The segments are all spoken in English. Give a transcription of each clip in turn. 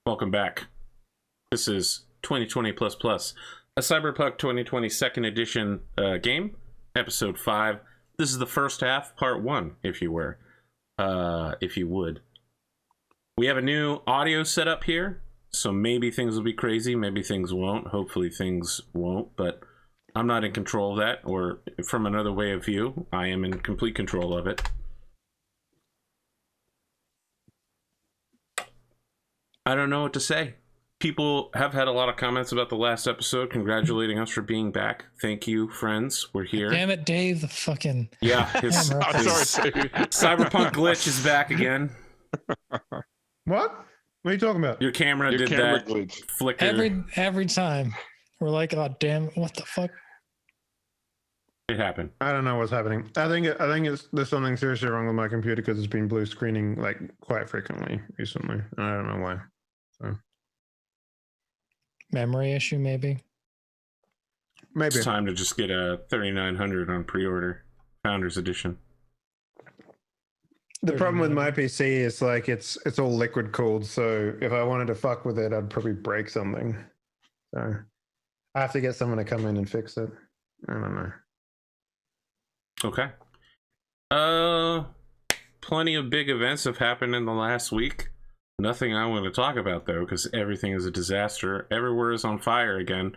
Welcome back. This is 2020 plus plus, a Cyberpunk 2020 second edition game, episode 5. This is the first half, part 1, if you would. We have a new audio setup here, so maybe things will be crazy, maybe things won't. Hopefully things won't, but I'm not in control of that, or from another way of view, I am in complete control of it. I don't know what to say. People have had a lot of comments about the last episode, congratulating us for being back. Thank you, friends. We're here. Damn it, Dave, the fucking... Yeah, his Cyberpunk glitch is back again. What? What are you talking about? Your camera did that glitch. flicker. Every time. We're like, oh, damn, what the fuck? It happened. I don't know what's happening. I think there's something seriously wrong with my computer because it's been blue screening like quite frequently recently. And I don't know why. So. Memory issue, maybe? Maybe. It's time to just get a 3900 on pre-order. Founders Edition. The problem with my PC is like it's all liquid cooled, so if I wanted to fuck with it, I'd probably break something. So I have to get someone to come in and fix it. I don't know. Okay. Plenty of big events have happened in the last week. Nothing I want to talk about though, because everything is a disaster. Everywhere is on fire again.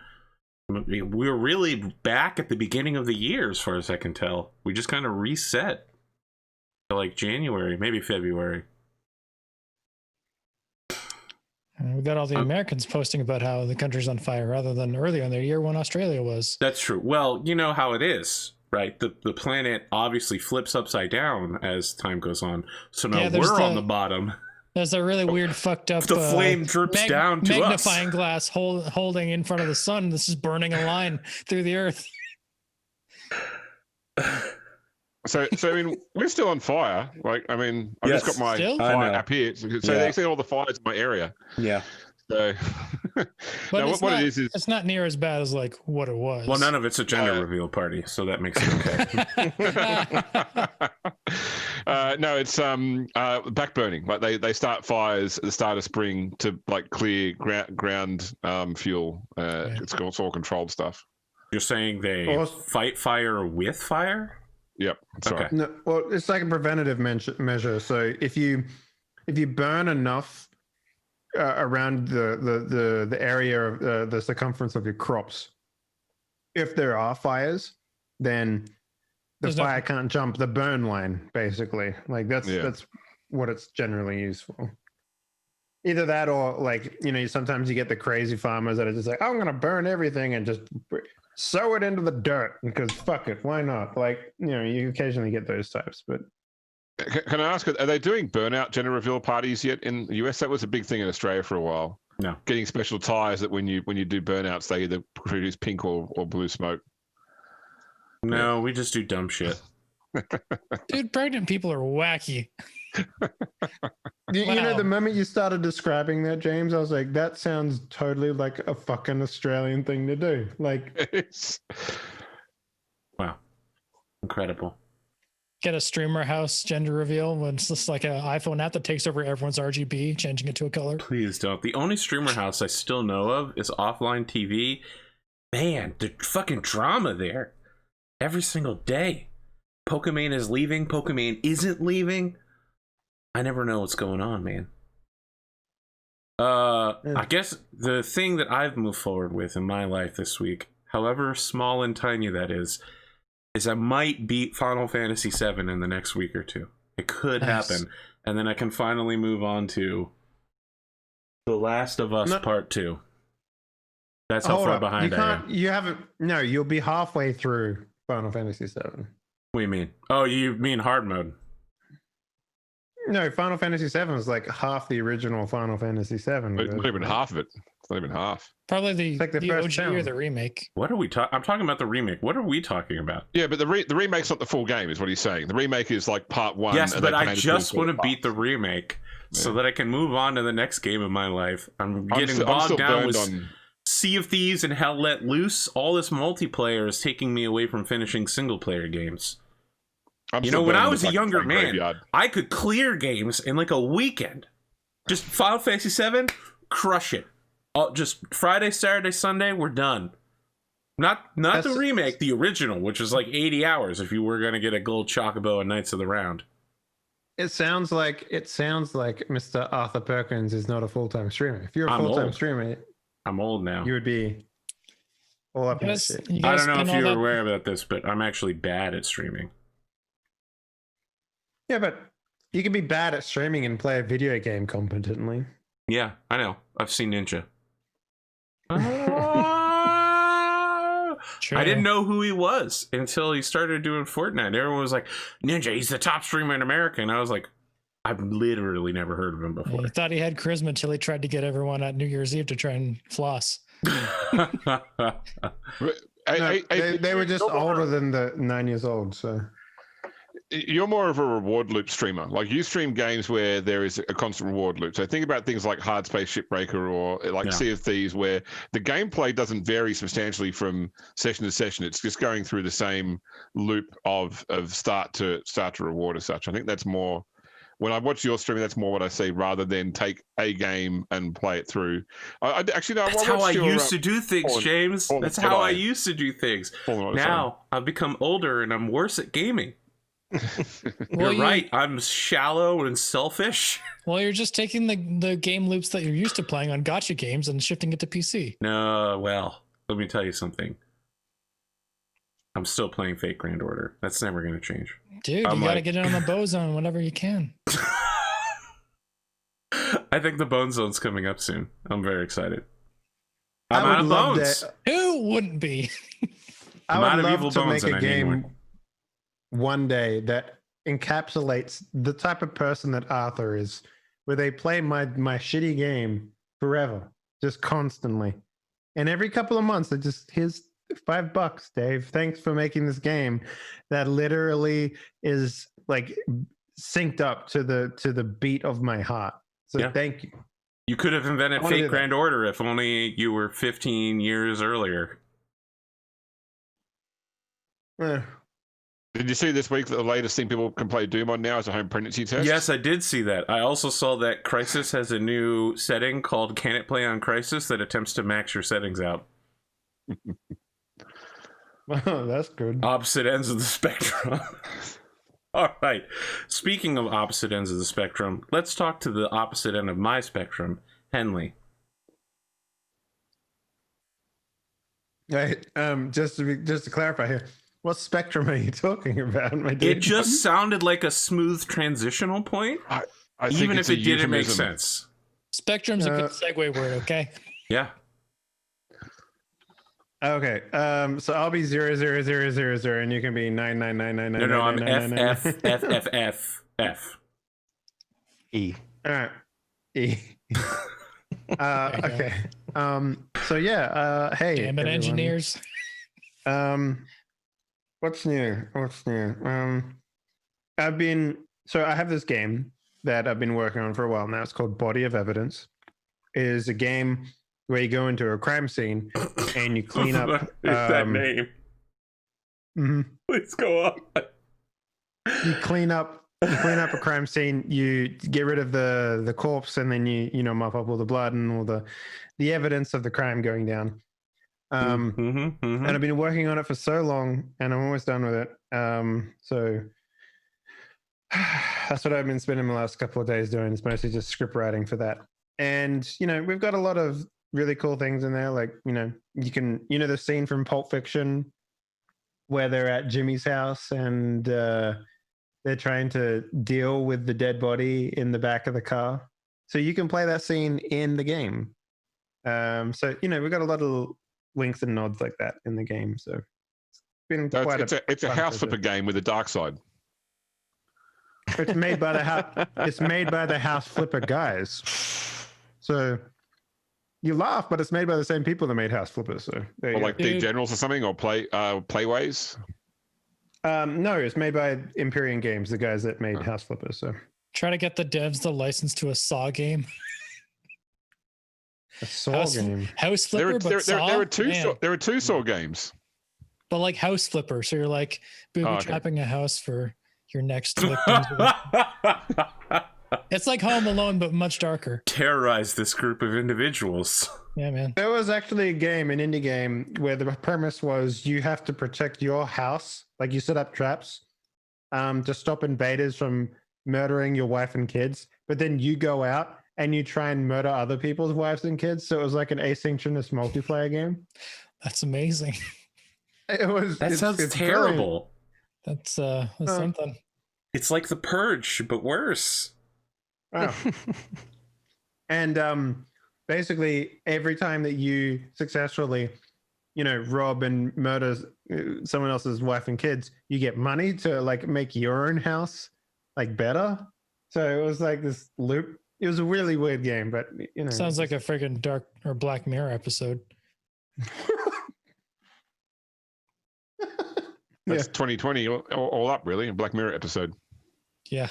We're really back at the beginning of the year, as far as I can tell. We just kind of reset to like January, maybe February. We got all the Americans posting about how the country's on fire rather than earlier in the year when Australia was. That's true. Well, you know how it is, right? The planet obviously flips upside down as time goes on. So now we're on the bottom. There's a really weird, fucked up. The flame drips down to magnifying us. glass holding in front of the sun. This is burning a line through the earth. So I mean, we're still on fire. Like, I mean, I just got my fire up here. So they see all the fires in my area. Yeah. So, but what it is it's not near as bad as like what it was. Well, none of it's a gender reveal party, so that makes it okay. No, it's backburning. Like they start fires at the start of spring to like clear ground fuel. It's all controlled stuff. You're saying they fight fire with fire? Yep. Okay. No, well, it's like a preventative measure. So if you burn enough around the area of the circumference of your crops, if there are fires, then the fire can't jump the burn line. Basically, like that's what it's generally used for. Either that, or like sometimes you get the crazy farmers that are just like, I'm gonna burn everything and just sow it into the dirt because fuck it, why not? Like you occasionally get those types, but. Can I ask, are they doing burnout gender reveal parties yet in the US? That was a big thing in Australia for a while. No. Getting special ties that when you do burnouts, they either produce pink or blue smoke. No, we just do dumb shit. Dude, pregnant people are wacky. You know, the moment you started describing that, James, I was like, that sounds totally like a fucking Australian thing to do. Like, wow. Incredible. Get a streamer house gender reveal when it's just like an iPhone app that takes over everyone's RGB, changing it to a color. Please don't. The only streamer house I still know of is Offline TV. Man, the fucking drama there. Every single day. Pokemon is leaving. Pokemon isn't leaving. I never know what's going on, man. I guess the thing that I've moved forward with in my life this week, however small and tiny that is I might beat Final Fantasy VII in the next week or two. It could happen. And then I can finally move on to The Last of Us Part 2. That's how far behind I am. You haven't... No, you'll be halfway through Final Fantasy VII. What do you mean? Oh, you mean hard mode? No, Final Fantasy VII is like half the original Final Fantasy VII. Not even half of it. It's not even half. Probably the first OG or the remake. What are we talking? I'm talking about the remake. What are we talking about? Yeah, but the remake's not the full game, is what he's saying. The remake is like part 1. Yes, but I just want to beat the remake so that I can move on to the next game of my life. I'm getting bogged down with Sea of Thieves and Hell Let Loose. All this multiplayer is taking me away from finishing single player games. When I was a younger man, I could clear games in like a weekend. Just Final Fantasy VII, crush it. Just Friday, Saturday, Sunday, we're done. Not the remake, the original, which was like 80 hours if you were going to get a gold Chocobo and Knights of the Round. It sounds like Mr. Arthur Perkins is not a full-time streamer. If you're a full-time streamer, I'm old now. You would be all up in that shit. I don't know if you're aware about this, but I'm actually bad at streaming. Yeah, but you can be bad at streaming and play a video game competently. Yeah, I know. I've seen Ninja. True. I didn't know who he was until he started doing Fortnite. Everyone was like, Ninja, he's the top streamer in America. And I was like, I've literally never heard of him before. He thought he had charisma until he tried to get everyone at New Year's Eve to try and floss. They were just older than the 9 years old, so... You're more of a reward loop streamer. Like you stream games where there is a constant reward loop. So think about things like Hard Space Shipbreaker or like Sea of Thieves, where the gameplay doesn't vary substantially from session to session. It's just going through the same loop of start to reward as such. I think that's more when I watch your streaming. That's more what I see rather than take a game and play it through. I actually no. That's how I used to do things, James. That's how I used to do things. Now I've become older and I'm worse at gaming. You're right. I'm shallow and selfish. Well, you're just taking the game loops that you're used to playing on gacha games and shifting it to PC. No, well, let me tell you something. I'm still playing Fate Grand Order. That's never going to change. Dude, you got to get it on the Bow Zone whenever you can. I think the Bone Zone's coming up soon. I'm very excited. I'm out of bones. Who wouldn't be? I would love to make a game one day that encapsulates the type of person that Arthur is, where they play my shitty game forever, just constantly. And every couple of months, they just, here's $5, Dave. Thanks for making this game that literally is like synced up to the beat of my heart. So thank you. You could have invented Fate Grand Order if only you were 15 years earlier. Did you see this week that the latest thing people can play Doom on now is a home pregnancy test? Yes, I did see that. I also saw that Crysis has a new setting called Can It Play on Crysis that attempts to max your settings out. Wow, that's good. Opposite ends of the spectrum. All right. Speaking of opposite ends of the spectrum, let's talk to the opposite end of my spectrum, Henley. Right. Just to clarify here. What spectrum are you talking about, my dude? It just sounded like a smooth transitional point, I think even if it didn't euphemism. make sense. Spectrum's a good segue word, okay? Yeah. Okay. So I'll be 00000, and you can be 99999. No, I'm FFFFF. E. All right. E. Okay. So yeah. Hey. Damn it, everyone. engineers. What's new? I have this game that I've been working on for a while now. It's called Body of Evidence. It is a game where you go into a crime scene and you clean up. That name. Mm-hmm. Please go on. You clean up a crime scene. You get rid of the corpse, and then you mop up all the blood and all the evidence of the crime going down. And I've been working on it for so long, and I'm almost done with it. So that's what I've been spending the last couple of days doing. It's mostly just script writing for that. And we've got a lot of really cool things in there. Like you can the scene from Pulp Fiction where they're at Jimmy's house and they're trying to deal with the dead body in the back of the car. So you can play that scene in the game. So we've got a lot of winks and nods like that in the game. So it's been it's a house flipper game with a dark side. It's made by the house flipper guys. So you laugh, but it's made by the same people that made house flippers. So or like D Generals or something, or Playways. No, it's made by Empyrean Games, the guys that made house flippers. So try to get the devs the license to a Saw game. A Saw game. House flipper, there are two Saw games. But like house flipper, so you're like booby trapping a house for your next victim. It's like Home Alone, but much darker. Terrorize this group of individuals. Yeah, man. There was actually a game, an indie game, where the premise was you have to protect your house. Like you set up traps to stop invaders from murdering your wife and kids. But then you go out and you try and murder other people's wives and kids. So it was like an asynchronous multiplayer game. That's amazing. It was. That sounds terrible. That's something. It's like The Purge, but worse. Wow. And basically, every time that you successfully, rob and murder someone else's wife and kids, you get money to like make your own house like better. So it was like this loop. It was a really weird game, but Sounds like a friggin' dark or Black Mirror episode. That's 2020 all up, really, a Black Mirror episode. Yeah.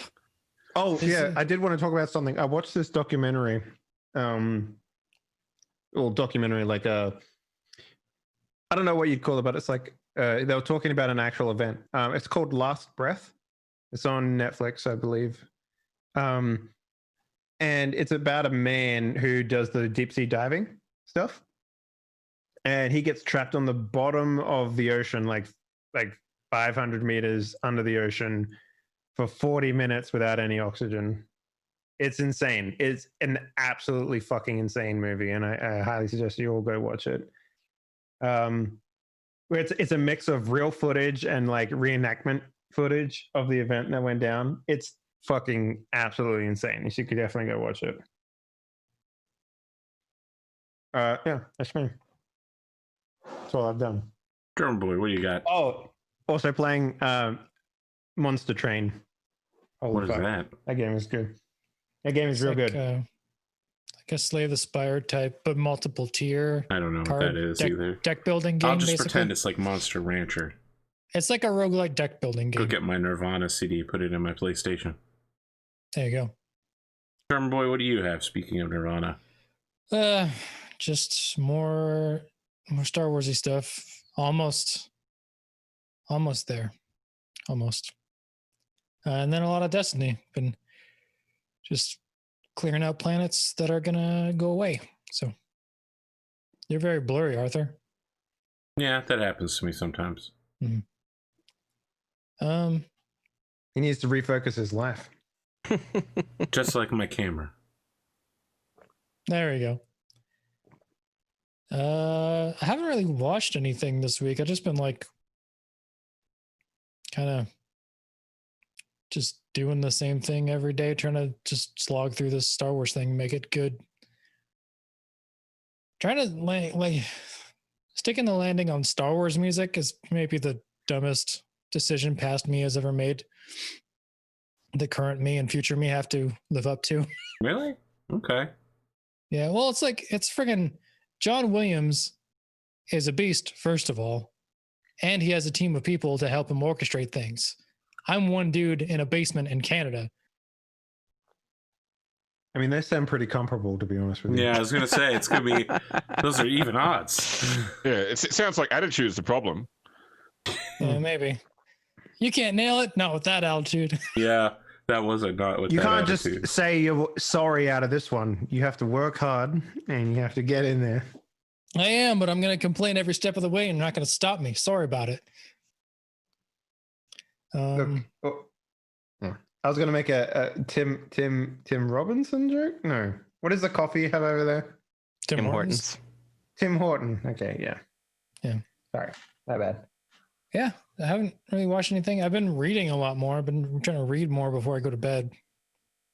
Oh, yeah. I did want to talk about something. I watched this documentary. Documentary, like I don't know what you'd call it, but it's like they were talking about an actual event. It's called Last Breath. It's on Netflix, I believe. And it's about a man who does the deep sea diving stuff. And he gets trapped on the bottom of the ocean, like 500 meters under the ocean for 40 minutes without any oxygen. It's insane. It's an absolutely fucking insane movie, and I highly suggest you all go watch it. Where it's a mix of real footage and like reenactment footage of the event that went down. It's fucking absolutely insane. You should definitely go watch it. Yeah, that's me. That's all I've done. Drumurboy, what do you got? Oh, also playing Monster Train. What is that? That game is good. That game is real good. Like a Slay the Spire type, but multiple tier. I don't know what that is either. Deck building game. I'll just basically. pretend it's like Monster Rancher. It's like a roguelike deck building game. Go get my Nirvana CD, put it in my PlayStation. There you go. Drumurboy, what do you have? Speaking of Nirvana, just more Star Warsy stuff. Almost there. Almost. And then a lot of Destiny. Been just clearing out planets that are gonna go away. So you're very blurry, Arthur. yeah, that happens to me sometimes. Mm-hmm. He needs to refocus his life. Just like my camera. There we go. I haven't really watched anything this week. I've just been like kind of just doing the same thing every day, trying to just slog through this Star Wars thing, make it good. Trying to like sticking the landing on Star Wars music is maybe the dumbest decision past me has ever made. The current me and future me have to live up to. Really? Okay. Yeah, well, it's friggin' John Williams is a beast, first of all, and he has a team of people to help him orchestrate things. I'm one dude in a basement in Canada. I mean, they sound pretty comparable, to be honest with you. Yeah, I was going to say, it's going to be, those are even odds. Yeah, it sounds like attitude is the problem. Yeah, maybe. You can't nail it? Not with that altitude. Yeah, that wasn't not with You that can't attitude. just say you're sorry out of this one. You have to work hard and you have to get in there. I am, but I'm going to complain every step of the way and you're not going to stop me. Sorry about it. Look, I was going to make a Tim Robinson joke. No, what is the coffee you have over there? Tim Hortons. Tim Horton. Okay, yeah. Sorry, my bad. Yeah, I haven't really watched anything. I've been reading a lot more. I've been trying to read more before I go to bed.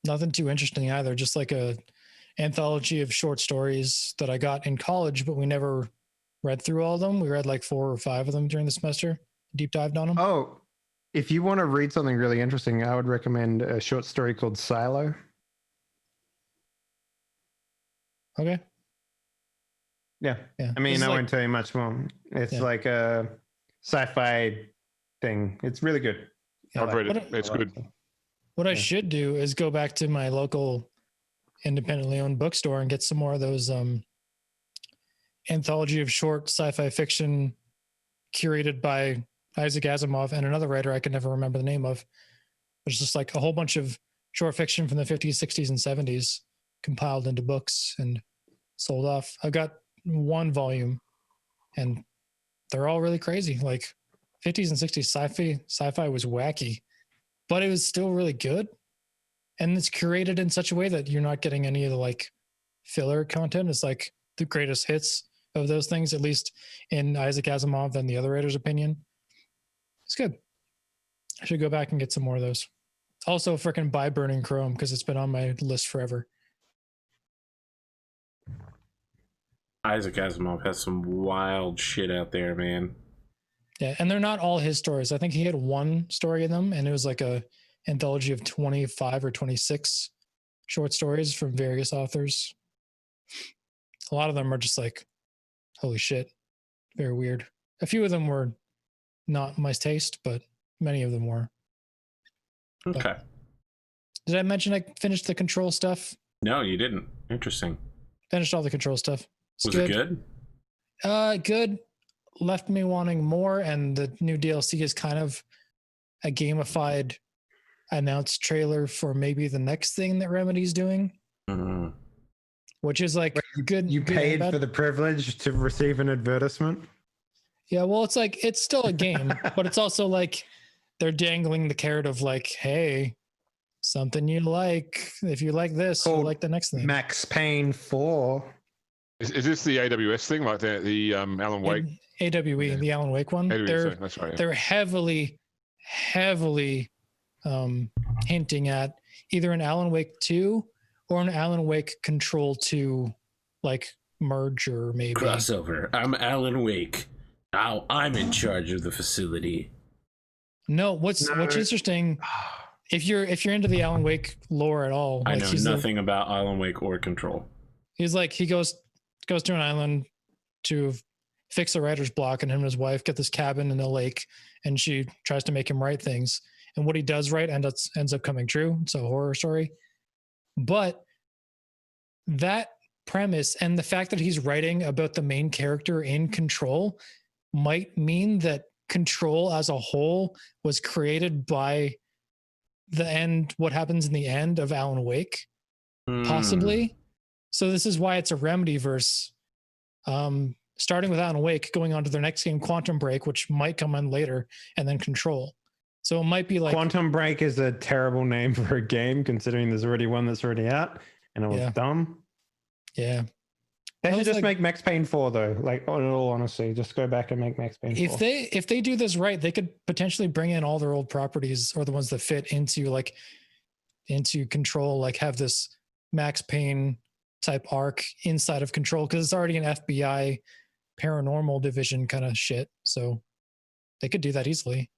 Nothing too interesting either. Just like a anthology of short stories that I got in college, but we never read through all of them. We read like 4 or 5 of them during the semester. Deep dived on them. Oh, if you want to read something really interesting, I would recommend a short story called Silo. Okay. Yeah. Yeah. I mean, This is I like- won't tell you much more. It's like a sci-fi thing. It's really good. Yeah, I've read what it. It's good. What I should do is go back to my local independently owned bookstore and get some more of those anthology of short sci-fi fiction curated by Isaac Asimov and another writer I can never remember the name of. It's just like a whole bunch of short fiction from the 50s, 60s, and 70s compiled into books and sold off. I got one volume, and they're all really crazy. Like 50s and 60s sci-fi was wacky, but it was still really good. And it's curated in such a way that you're not getting any of the like filler content. It's like the greatest hits of those things, at least in Isaac Asimov and the other writer's opinion. It's good. I should go back and get some more of those. Also, freaking buy Burning Chrome because it's been on my list forever. Isaac Asimov has some wild shit out there, man. Yeah, and they're not all his stories. I think he had one story in them, and it was like a anthology of 25 or 26 short stories from various authors. A lot of them are just like, holy shit, very weird. A few of them were not my taste, but many of them were. Okay. But, did I mention I finished the Control stuff? No, you didn't. Interesting. Finished all the Control stuff. Was it good? Good. Left me wanting more, and the new DLC is kind of a gamified announced trailer for maybe the next thing that Remedy's doing. Mm-hmm. Which is like good. You good paid for the privilege to receive an advertisement? Yeah, well, it's like, it's still a game, but it's also like they're dangling the carrot of like, hey, something you like. If you like this, you'll like the next thing. Max Payne 4. Is this the AWS thing, like the Alan Wake? AWE, the Alan Wake one. AWS, that's right. Yeah. They're heavily hinting at either an Alan Wake 2 or an Alan Wake Control 2 like merger, maybe. Crossover. I'm Alan Wake. Now I'm in charge of the facility. No, what's interesting, if you're into the Alan Wake lore at all, I like know nothing about Alan Wake or Control. He's like, he goes to an island to fix a writer's block, and him and his wife get this cabin in a lake, and she tries to make him write things. And what he does write ends up coming true. It's a horror story. But that premise and the fact that he's writing about the main character in Control might mean that Control as a whole was created by the end, what happens in the end of Alan Wake, possibly. So this is why it's a Remedy verse. Starting with Alan Wake, going on to their next game, Quantum Break, which might come on later, and then Control. So it might be like Quantum Break is a terrible name for a game, considering there's already one that's already out, and it was dumb. Yeah. They should just make Max Payne 4 though. Like, in all honesty, just go back and make Max Payne 4. If they do this right, they could potentially bring in all their old properties or the ones that fit into Control, like have this Max Payne type arc inside of Control, because it's already an FBI paranormal division kind of shit. So they could do that easily.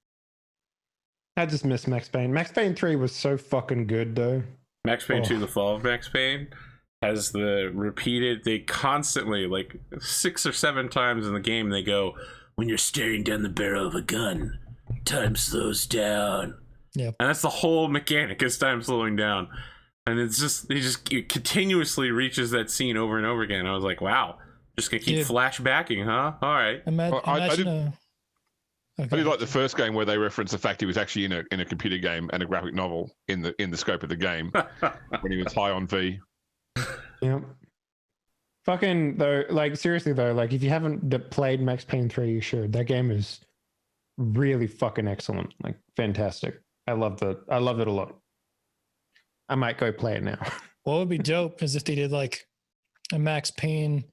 I just miss Max Payne. Max Payne 3 was so fucking good though. Max Payne 2, The Fall of Max Payne, has the repeated, they constantly, like 6 or 7 times in the game, they go, when you're staring down the barrel of a gun, time slows down. Yep. And that's the whole mechanic, is time slowing down. And it's just, it continuously reaches that scene over and over again. I was like, wow, just gonna keep flashbacking, huh? All right. I did like the first game where they referenced the fact he was actually in a computer game and a graphic novel in the scope of the game when he was high on V. Yep. Fucking though, like seriously though, like if you haven't played Max Payne 3, you should. That game is really fucking excellent. Like fantastic. I loved it a lot. I might go play it now. What would be dope is if they did like a Max Payne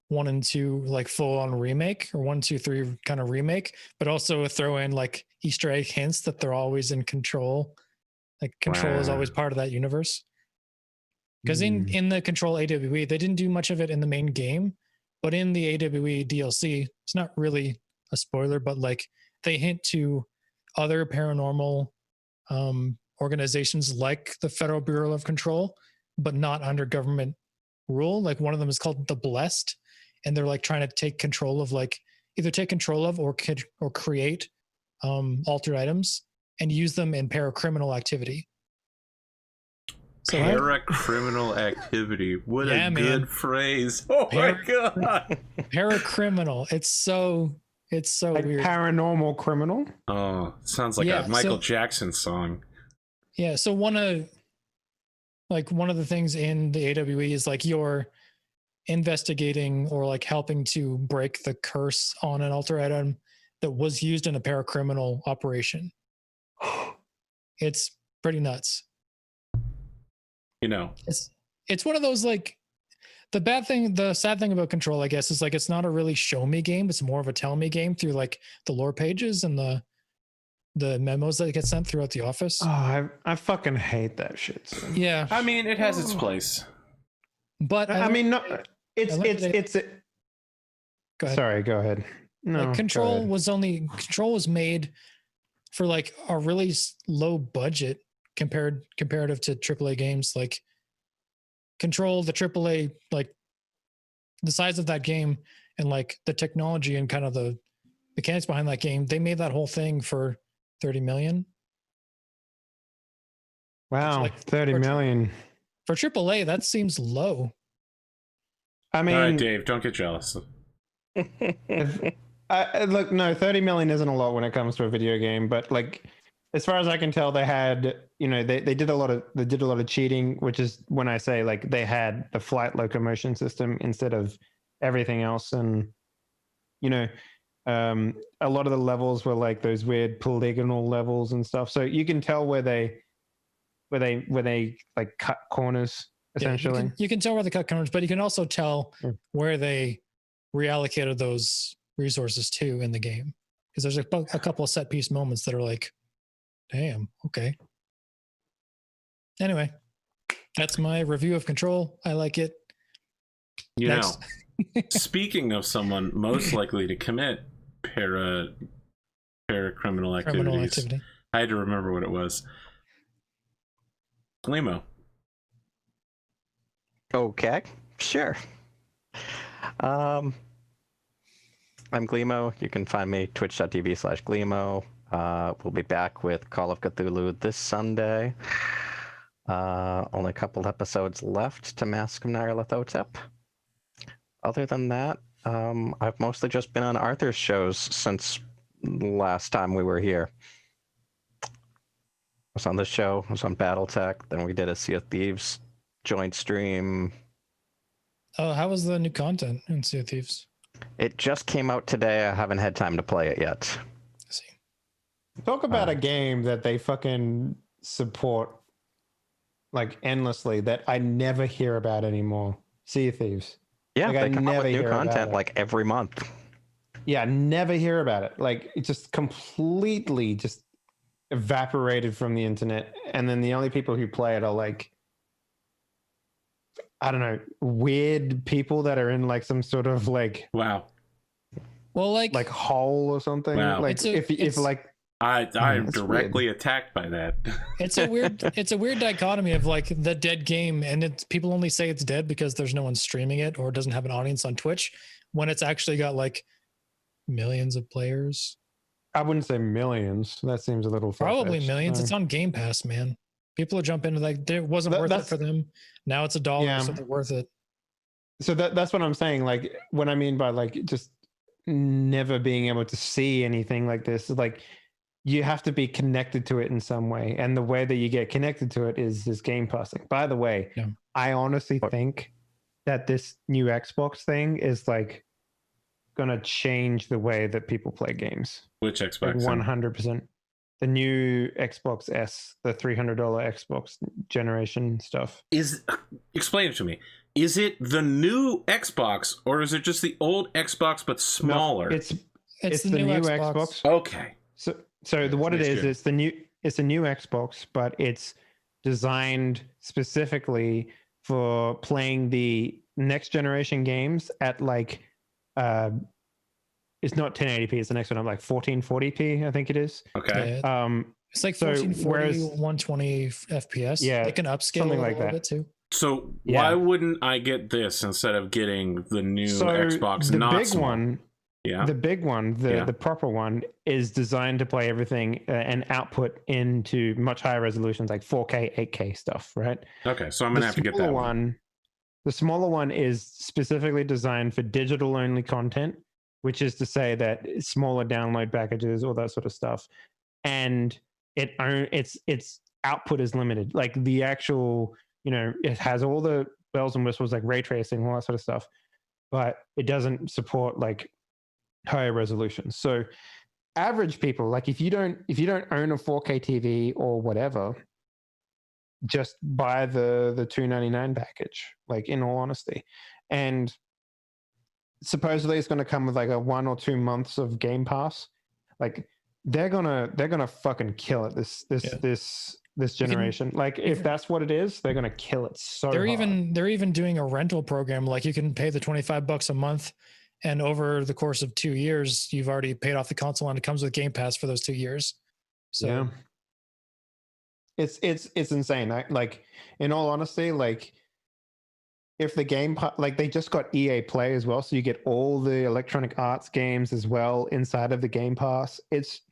1 and 2 like full on remake, or 1, 2, 3 kind of remake, but also throw in like Easter egg hints that they're always in Control. Like Control is always part of that universe. Because in the Control AWE, they didn't do much of it in the main game, but in the AWE DLC, it's not really a spoiler, but like they hint to other paranormal organizations like the Federal Bureau of Control, but not under government rule. Like one of them is called the Blessed, and they're like trying to take control of like either take control of or create altered items and use them in paracriminal activity. So Paracriminal activity. What a good phrase. Oh my god. Paracriminal. It's so like weird. Paranormal criminal. Oh, sounds like a Michael Jackson song. Yeah. So one of like one of the things in the AWE is like you're investigating or like helping to break the curse on an alter item that was used in a paracriminal operation. It's pretty nuts. You know, It's one of those like the sad thing about Control, I guess, is like it's not a really show me game. It's more of a tell me game through like the lore pages and the memos that get sent throughout the office. Oh, I fucking hate that shit. So. Yeah, I mean, it has its place. but I mean, no, it's Go ahead. Sorry, go ahead. No, like Control was made for like a really low budget comparative to AAA games. Like Control, the AAA, like the size of that game and like the technology and kind of the mechanics behind that game, they made that whole thing for 30 million. Wow, like 30 million. For AAA, that seems low. I mean, all right, Dave, don't get jealous. Look, no, 30 million isn't a lot when it comes to a video game, but like as far as I can tell, they had, you know, they did a lot of cheating, which is when I say like they had the flight locomotion system instead of everything else. And, you know, a lot of the levels were like those weird polygonal levels and stuff. So you can tell where they like cut corners essentially. Yeah, you can tell where they cut corners, but you can also tell where they reallocated those resources to in the game. Because there's a couple of set piece moments that are like, damn, okay. Anyway, that's my review of Control. I like it. You Next. know, speaking of someone most likely to commit paracriminal activities, I had to remember what it was. Glimo. Okay, sure. I'm Glimo. You can find me twitch.tv/Glimo. We'll be back with Call of Cthulhu this Sunday. Only a couple episodes left to Mask of Nyarlathotep. Other than that, I've mostly just been on Arthur's shows since last time we were here. I was on this show, I was on Battletech, then we did a Sea of Thieves joint stream. Oh, how was the new content in Sea of Thieves? It just came out today. I haven't had time to play it yet. I see. Talk about a game that they fucking support like endlessly that I never hear about anymore. Sea of Thieves. Yeah, like, they I come out never with new hear about content it. like every month. Yeah, never hear about it. Like it just completely just evaporated from the internet. And then the only people who play it are like, I don't know, weird people that are in like some sort of like Wow. Well, like hole or something. Wow. Like if like I'm that's directly attacked by that. it's a weird dichotomy of like the dead game, and it's people only say it's dead because there's no one streaming it or doesn't have an audience on Twitch, when it's actually got like millions of players. I wouldn't say millions. That seems a little Probably far-fetched. millions. It's on Game Pass, man. People are jumping into like it wasn't worth it for them. Now it's $1, Yeah. so they're worth it. So that's what I'm saying. Like what I mean by like just never being able to see anything like this is like you have to be connected to it in some way, and the way that you get connected to it is this game passing. By the way, Yeah. I honestly think that this new Xbox thing is like gonna change the way that people play games. Which Like Xbox? 100%. The new Xbox S, the $300 Xbox generation stuff. Explain it to me. Is it the new Xbox, or is it just the old Xbox but smaller? No, it's the new Xbox. Okay. What it is, Next gen. it's a new Xbox, but it's designed specifically for playing the next generation games at like it's not 1080p, it's the next one. I'm like 1440p, I think it is. Okay. Yeah, it's like so 1440, whereas- 120 FPS. Yeah, They can upscale something a like little that. bit too. So Yeah. why wouldn't I get this instead of getting the new Xbox? The not big small? one, Yeah. the big one, Yeah. the proper one is designed to play everything and output into much higher resolutions, like 4K, 8K stuff, right? Okay. So I'm gonna have to get that one. The smaller one is specifically designed for digital only content, which is to say that smaller download packages, all that sort of stuff, and its output is limited. Like the actual it has all the bells and whistles like ray tracing, all that sort of stuff, but it doesn't support like higher resolution. So average people, like if you don't own a 4K TV or whatever, just buy the $299 package, like in all honesty. And supposedly it's going to come with like a 1 or 2 months of Game Pass. Like they're gonna fucking kill it this generation. Like if that's what it is, they're gonna kill it so they're hard. they're even doing a rental program. Like you can pay the $25 a month, and over the course of 2 years, you've already paid off the console, and it comes with Game Pass for those 2 years. So yeah, it's insane. Like in all honesty, like if the game, like they just got EA Play as well, so you get all the Electronic Arts games as well inside of the Game Pass. It's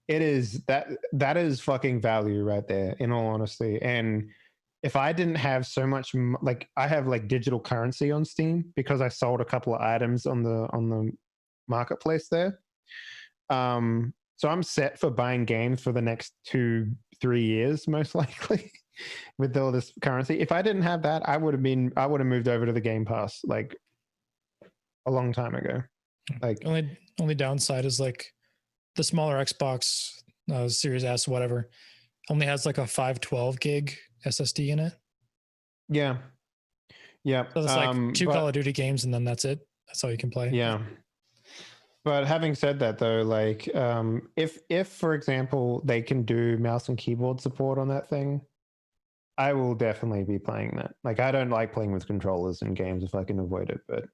it is that is fucking value right there, in all honesty. And if I didn't have so much, like I have like digital currency on Steam because I sold a couple of items on the marketplace there. So I'm set for buying games for the next 2-3 years, most likely, with all this currency. If I didn't have that, I would have moved over to the Game Pass like a long time ago. Like only downside is like the smaller Xbox Series S, whatever, only has like a 512 gig SSD in it. Yeah. So it's like 2 Call of Duty games, and then that's it. That's all you can play. Yeah. But having said that, though, like if for example they can do mouse and keyboard support on that thing, I will definitely be playing that. Like I don't like playing with controllers in games if I can avoid it, but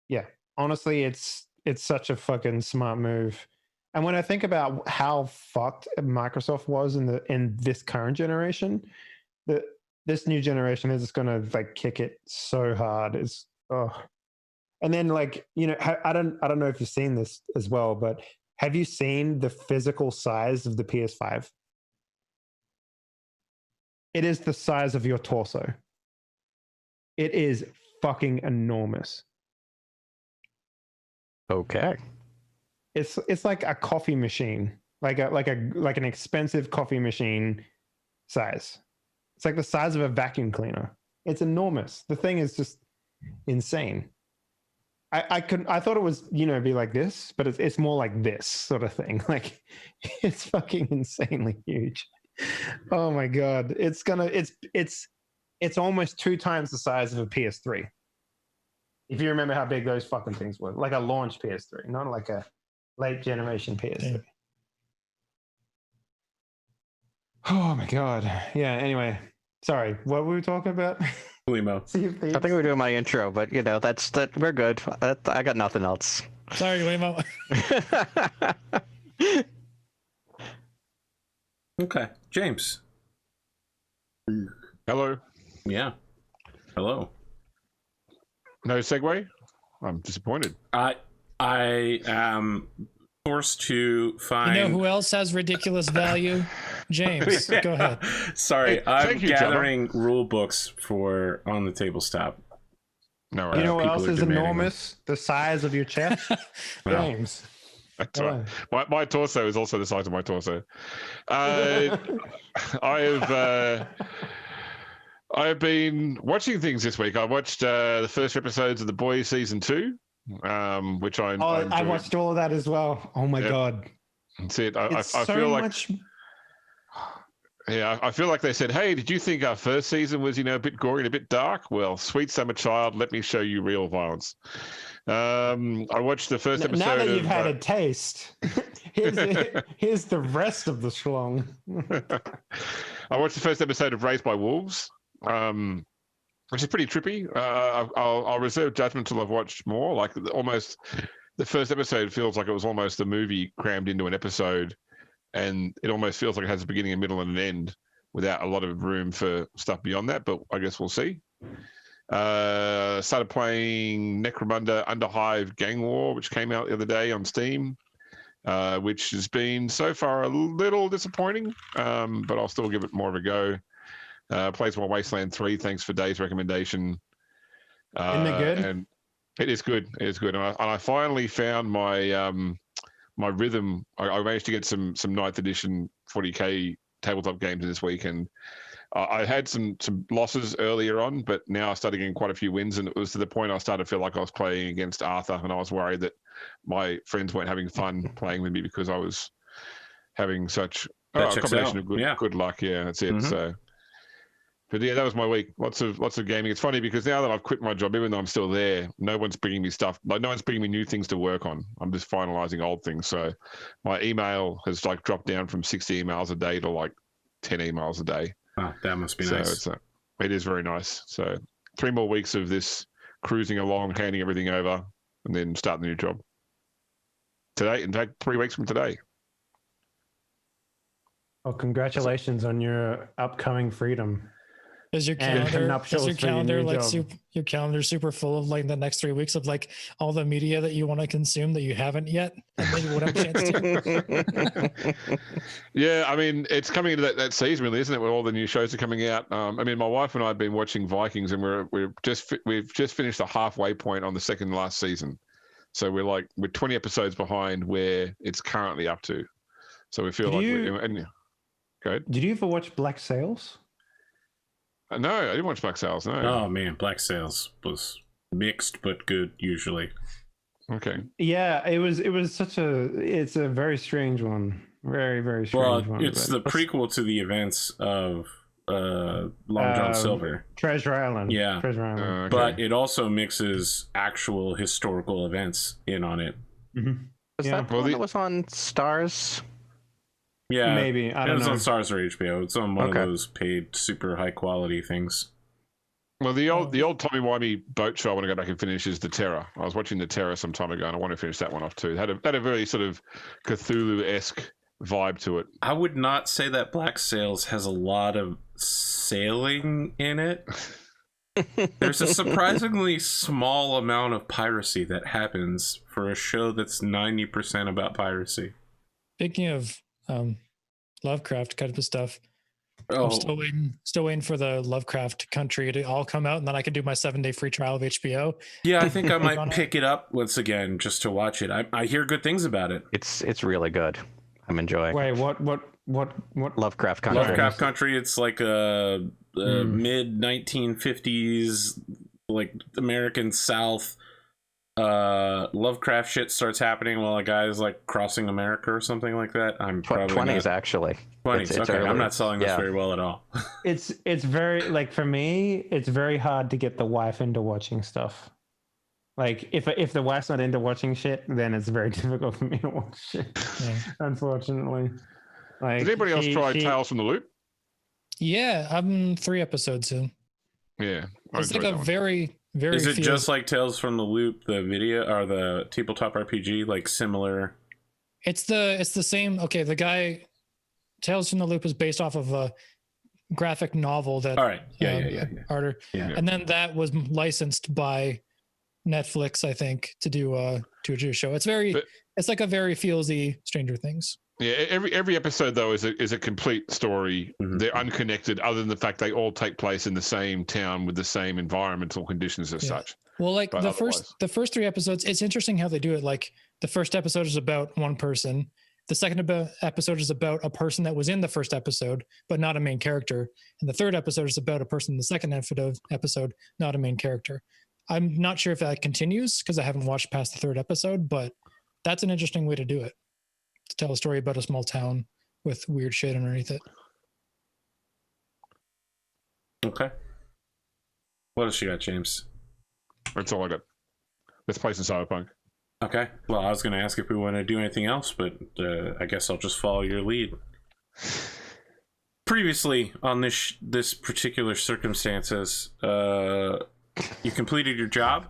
yeah, honestly, it's such a fucking smart move. And when I think about how fucked Microsoft was in this current generation, this new generation is just gonna like kick it so hard. It's And then, like, I don't know if you've seen this as well, but have you seen the physical size of the PS5? It is the size of your torso. It is fucking enormous. Okay. It's like a coffee machine, like an expensive coffee machine size. It's like the size of a vacuum cleaner. It's enormous. The thing is just insane. I thought it was be like this, but it's more like this sort of thing. Like it's fucking insanely huge. Oh my god, it's almost 2 times the size of a PS3. If you remember how big those fucking things were, like a launch PS3, not like a late generation PS3. Oh my god. Yeah. Anyway, sorry. What were we talking about? Glimo. I think we're doing my intro, but that's that. We're good. I got nothing else. Sorry, Glimo. Okay, James. Hello. Yeah. Hello. No segue? I'm disappointed. I am forced to find. You know who else has ridiculous value? James, go ahead. Sorry, Hey, I'm thank you, gathering rule books for On the Tabletop. No, You know what people else are is demanding enormous? The size of your chest. James. That's right. My torso is also the size of my torso. I have been watching things this week. I watched the first episodes of The Boys season 2, which I watched all of that as well. Oh my god. That's it. I so feel like much... Yeah, I feel like they said, "Hey, did you think our first season was, a bit gory and a bit dark? Well, sweet summer child, let me show you real violence." I watched the first episode. Now that you've had a taste, here's the rest of the schlong. I watched the first episode of Raised by Wolves, which is pretty trippy. I'll reserve judgment till I've watched more. Like almost, the first episode feels like it was almost a movie crammed into an episode. And it almost feels like it has a beginning, a middle, and an end without a lot of room for stuff beyond that. But I guess we'll see. Started playing Necromunda Underhive Gang War, which came out the other day on Steam, which has been so far a little disappointing, but I'll still give it more of a go. Played some more Wasteland 3, thanks for Dave's recommendation. Isn't it good? And it is good. It is good. And I finally found my... my rhythm. I managed to get some 9th edition 40k tabletop games this week, and I had some losses earlier on, but now I started getting quite a few wins, and it was to the point I started to feel like I was playing against Arthur, and I was worried that my friends weren't having fun playing with me because I was having such a combination of good luck. Yeah, that's it. So, but yeah, that was my week. Lots of gaming. It's funny because now that I've quit my job, even though I'm still there, no one's bringing me stuff. Like no one's bringing me new things to work on. I'm just finalizing old things. So my email has like dropped down from 60 emails a day to like 10 emails a day. Oh, that must be so nice. It is very nice. So 3 more weeks of this cruising along, handing everything over, and then starting the new job. Today, in fact, 3 weeks from today. Well, congratulations on your upcoming freedom. Is your calendar like your calendar super full of like the next 3 weeks of like all the media that you want to consume that you haven't yet and maybe would have a chance to? Yeah, I mean it's coming into that season, really, isn't it? Where all the new shows are coming out. I mean, my wife and I have been watching Vikings, and we've just finished the halfway point on the second last season. So we're 20 episodes behind where it's currently up to. So we feel go ahead. Did you ever watch Black Sails? No, I didn't watch Black Sails. No. Oh man, Black Sails was mixed but good usually. Okay. Yeah, it's a very strange one. Very, very strange one. It's the prequel to the events of Long John Silver. Treasure Island. Yeah. Treasure Island. Okay. But it also mixes actual historical events in on it. Mm-hmm. Was that the one that was on Stars? Yeah, maybe. I don't know. It was on Stars or HBO. It's on one of those paid, super high quality things. Well, the old Tommy-wimey boat show I want to go back and finish is The Terror. I was watching The Terror some time ago, and I want to finish that one off too. It had a very sort of Cthulhu-esque vibe to it. I would not say that Black Sails has a lot of sailing in it. There's a surprisingly small amount of piracy that happens for a show that's 90% about piracy. Speaking of Lovecraft kind of stuff, Oh. I'm still waiting for the Lovecraft Country to all come out, and then I can do my 7-day free trial of HBO. Yeah, I think I might pick it up once again just to watch it. I hear good things about it. It's really good. I'm enjoying. Wait, what? Lovecraft Country. Lovecraft Country. It's like a mid 1950s, like American South. Lovecraft shit starts happening while a guy's like crossing America or something like that. I'm probably 20s actually. 20s. Okay, early. I'm not selling this very well at all. It's very, like, for me, it's very hard to get the wife into watching stuff. Like, if the wife's not into watching shit, then it's very difficult for me to watch shit. Yeah. Unfortunately. Like, Did anybody else try Tales from the Loop? Yeah, I'm 3 episodes in. Yeah, it's like a very Is it just like Tales from the Loop, the video, or the tabletop RPG, like similar? It's the same. Okay, the guy Tales from the Loop is based off of a graphic novel that. All right. Yeah. Arter. Yeah. And then that was licensed by Netflix, I think, to do a show. It's like a very feelsy Stranger Things. Yeah, every episode though is a complete story. Mm-hmm. They're unconnected, other than the fact they all take place in the same town with the same environmental conditions as such. Well, like but the first 3 episodes, it's interesting how they do it. Like the first episode is about one person. The second episode is about a person that was in the first episode, but not a main character. And the third episode is about a person in the second episode, not a main character. I'm not sure if that continues because I haven't watched past the 3rd episode, but that's an interesting way to do it. To tell a story about a small town with weird shit underneath it. Okay. What else you got, James? That's all I got. Let's play some Cyberpunk. Okay. Well, I was going to ask if we want to do anything else, but I guess I'll just follow your lead. Previously, on this particular circumstances, you completed your job.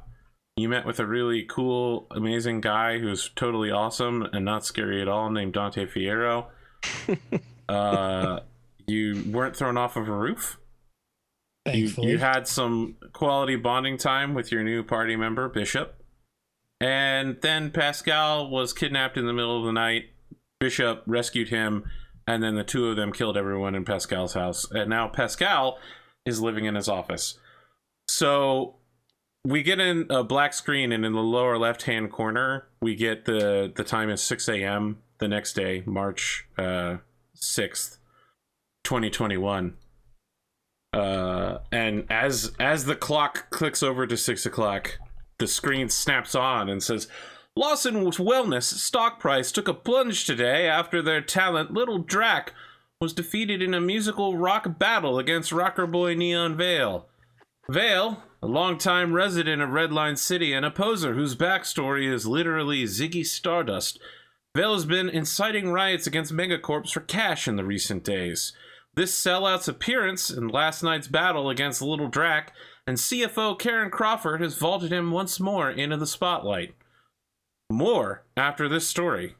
You met with a really cool, amazing guy who's totally awesome and not scary at all, named Dante Fierro. You weren't thrown off of a roof. Thankfully. You had some quality bonding time with your new party member, Bishop. And then Pascal was kidnapped in the middle of the night. Bishop rescued him, and then the 2 of them killed everyone in Pascal's house. And now Pascal is living in his office. So we get in a black screen, and in the lower left-hand corner, we get the time is 6 a.m. the next day, March 6th. 2021. And as the clock clicks over to 6 o'clock, the screen snaps on and says, Lawson Wellness stock price took a plunge today after their talent Little Drac was defeated in a musical rock battle against rocker boy Neon Vale. Vale, a longtime resident of Redline City and a poser whose backstory is literally Ziggy Stardust, Vale has been inciting riots against Megacorps for cash in the recent days. This sellout's appearance in last night's battle against Little Drac and CFO Karen Crawford has vaulted him once more into the spotlight. More after this story.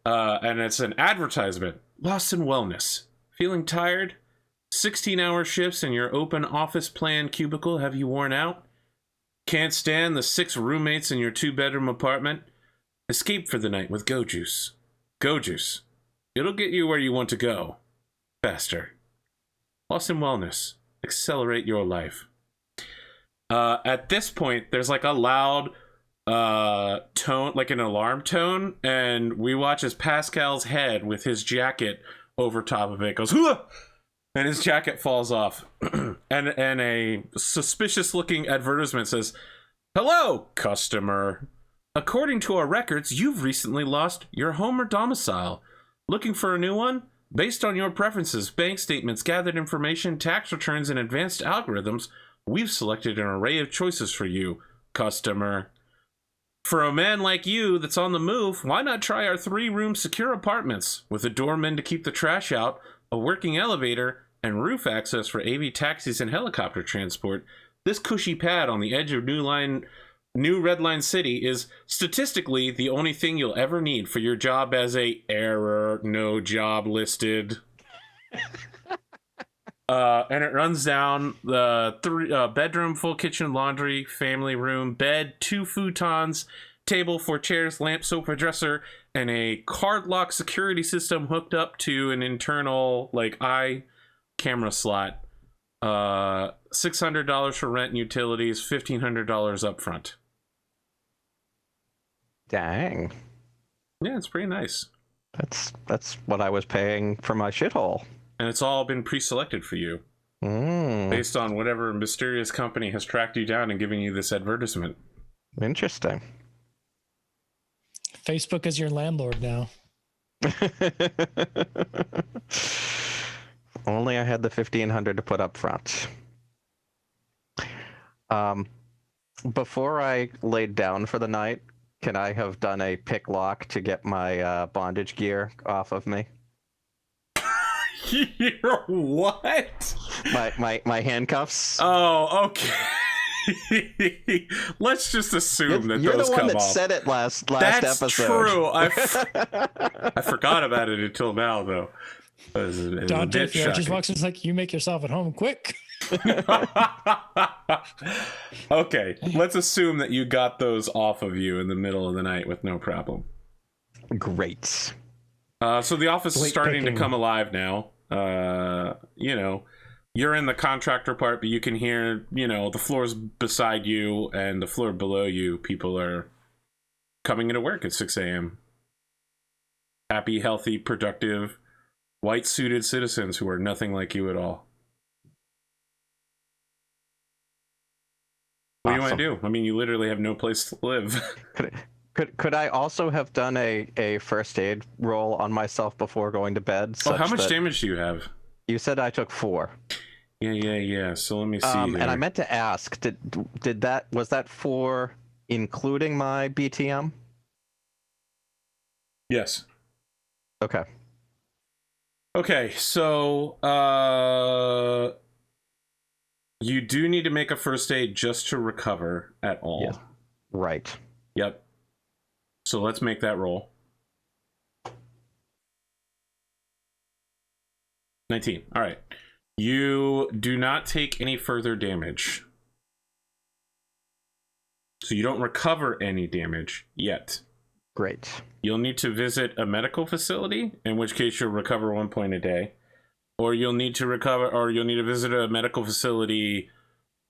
And it's an advertisement. Lost in Wellness. Feeling tired? 16-hour shifts in your open office plan cubicle have you worn out? Can't stand the 6 roommates in your 2-bedroom apartment? Escape for the night with Go Juice. Go Juice. It'll get you where you want to go. Faster. Lost in Wellness. Accelerate your life. At this point, there's like a loud tone, like an alarm tone, and we watch as Pascal's head with his jacket over top of it goes, Hua! And his jacket falls off. and a suspicious looking advertisement says, Hello, customer. According to our records, you've recently lost your home or domicile. Looking for a new one? Based on your preferences, bank statements, gathered information, tax returns, and advanced algorithms, we've selected an array of choices for you, customer. For a man like you that's on the move, why not try our 3-room secure apartments with a doorman to keep the trash out, a working elevator, and roof access for AV taxis and helicopter transport? This cushy pad on the edge of New Redline City is statistically the only thing you'll ever need for your job as a error, no job listed. And it runs down the 3 bedroom, full kitchen, laundry, family room, bed, 2 futons, table, 4 chairs, lamp, sofa, dresser, and a card lock security system hooked up to an internal like eye camera slot. $600 for rent and utilities, $1,500 up front. Dang. Yeah, it's pretty nice. That's what I was paying for my shithole. And it's all been pre-selected for you. Based on whatever mysterious company has tracked you down and given you this advertisement. Interesting. Facebook is your landlord now. Only I had the $1,500 to put up front. Before I laid down for the night, can I have done a pick lock to get my bondage gear off of me? What? My handcuffs. Oh, okay. Let's just assume that you're those the one come that off. said it last That's episode. True. I forgot about it until now, though. Dante just walks in, it's like, you make yourself at home quick. Okay, let's assume that you got those off of you in the middle of the night with no problem. Great. So the office is starting to come alive now. You know, you're in the contractor part, but you can hear, you know, the floors beside you and the floor below you. People are coming into work at 6 a.m. Happy, healthy, productive, white-suited citizens who are nothing like you at all. What do you want to do? I mean, you literally have no place to live. Could I also have done a first aid roll on myself before going to bed? Oh, how much damage do you have? You said I took 4. Yeah. So let me see. And I meant to ask, was that 4 including my BTM? Yes. Okay. Okay, so you do need to make a first aid just to recover at all. Yeah. Right. Yep. So let's make that roll. 19. All right. You do not take any further damage. So you don't recover any damage yet. Great. You'll need to visit a medical facility, in which case you'll recover 1 point a day. Or you'll need to visit a medical facility,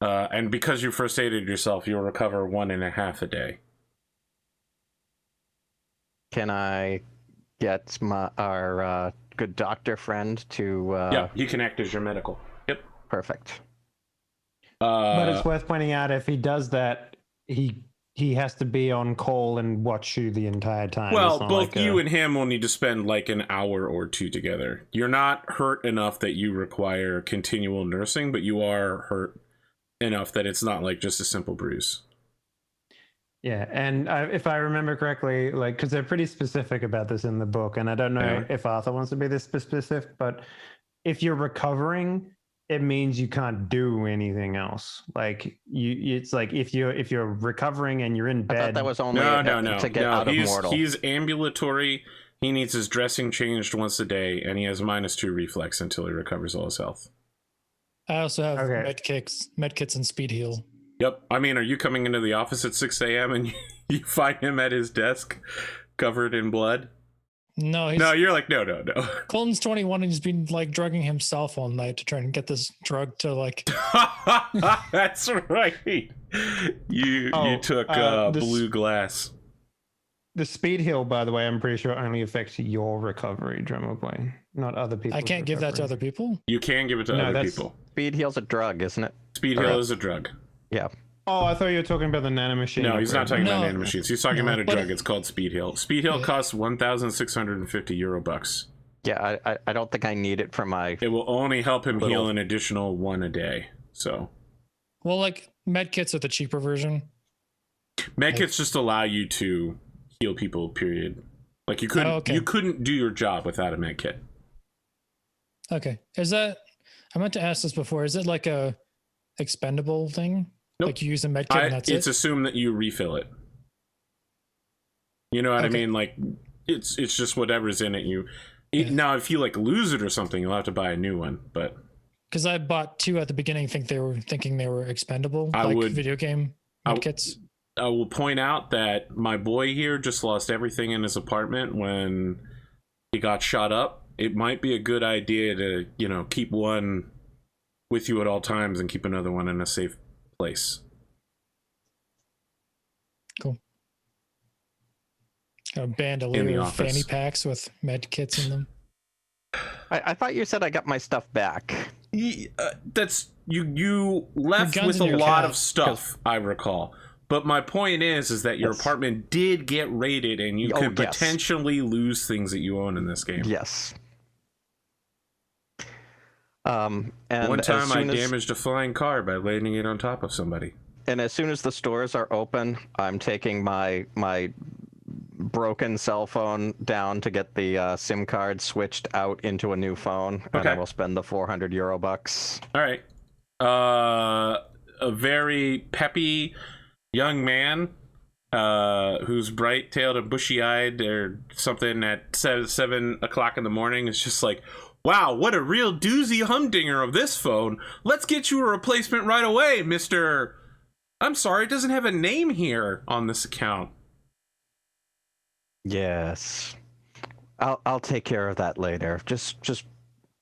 and because you first aided yourself, you'll recover 1.5 a day. Can I get our good doctor friend to. Yeah, he can act as your medical. Yep. Perfect. But it's worth pointing out if he does that, he has to be on call and watch you the entire time. Well, It's not both like you and him will need to spend like an hour or two together. You're not hurt enough that you require continual nursing, but you are hurt enough that it's not like just a simple bruise. Yeah, and if I remember correctly, like, because they're pretty specific about this in the book, and I don't know if Arthur wants to be this specific, but if you're recovering, it means you can't do anything else. Like it's like if you're recovering and you're in bed. I thought that was only No. to get out of mortal. He's ambulatory. He needs his dressing changed once a day, and he has -2 reflex until he recovers all his health. I also have medkits and speed heal. Yep. I mean, are you coming into the office at 6 a.m. and you find him at his desk covered in blood? No, you're like, no. Colton's 21 and he's been like drugging himself all night to try and get this drug to like. That's right. You took blue glass. The speed heal, by the way, I'm pretty sure only affects your recovery, Drumurboy, not other people. I can't give that to other people. You can give it to other people. Speed heal's a drug, isn't it? Speed heal is a drug. Yeah. Oh, I thought you were talking about the nanomachine. No, he's not talking about nanomachines. He's talking about a drug. It's called Speed Heal. Speed Heal costs €1,650. Yeah, I don't think I need it for my. It will only help him heal an additional 1 a day. So. Well, like medkits are the cheaper version. Medkits just allow you to heal people. Period. Like you couldn't do your job without a medkit. Okay, is that? I meant to ask this before. Is it like a expendable thing? Nope. Like you use a medkit and that's it's assumed that you refill it. You know what I mean? Like it's just whatever's in it. Now if you like lose it or something, you'll have to buy a new one. But because I bought 2 at the beginning, thinking they were expendable, video game medkits. I will point out that my boy here just lost everything in his apartment when he got shot up. It might be a good idea to keep one with you at all times and keep another one in a safe place. Cool. Got a bandolier of fanny packs with med kits in them. I thought you said I got my stuff back. That's you left with a lot of stuff, I recall. But my point is that your apartment did get raided, and you could potentially lose things that you own in this game. Yes. And one time I damaged a flying car by landing it on top of somebody. And as soon as the stores are open, I'm taking my broken cell phone down to get the SIM card switched out into a new phone, and I will spend the €400 All right. A very peppy young man who's bright-tailed and bushy-eyed or something at 7 o'clock in the morning is just like, wow, what a real doozy humdinger of this phone. Let's get you a replacement right away, Mr. I'm sorry, it doesn't have a name here on this account. Yes. I'll take care of that later. Just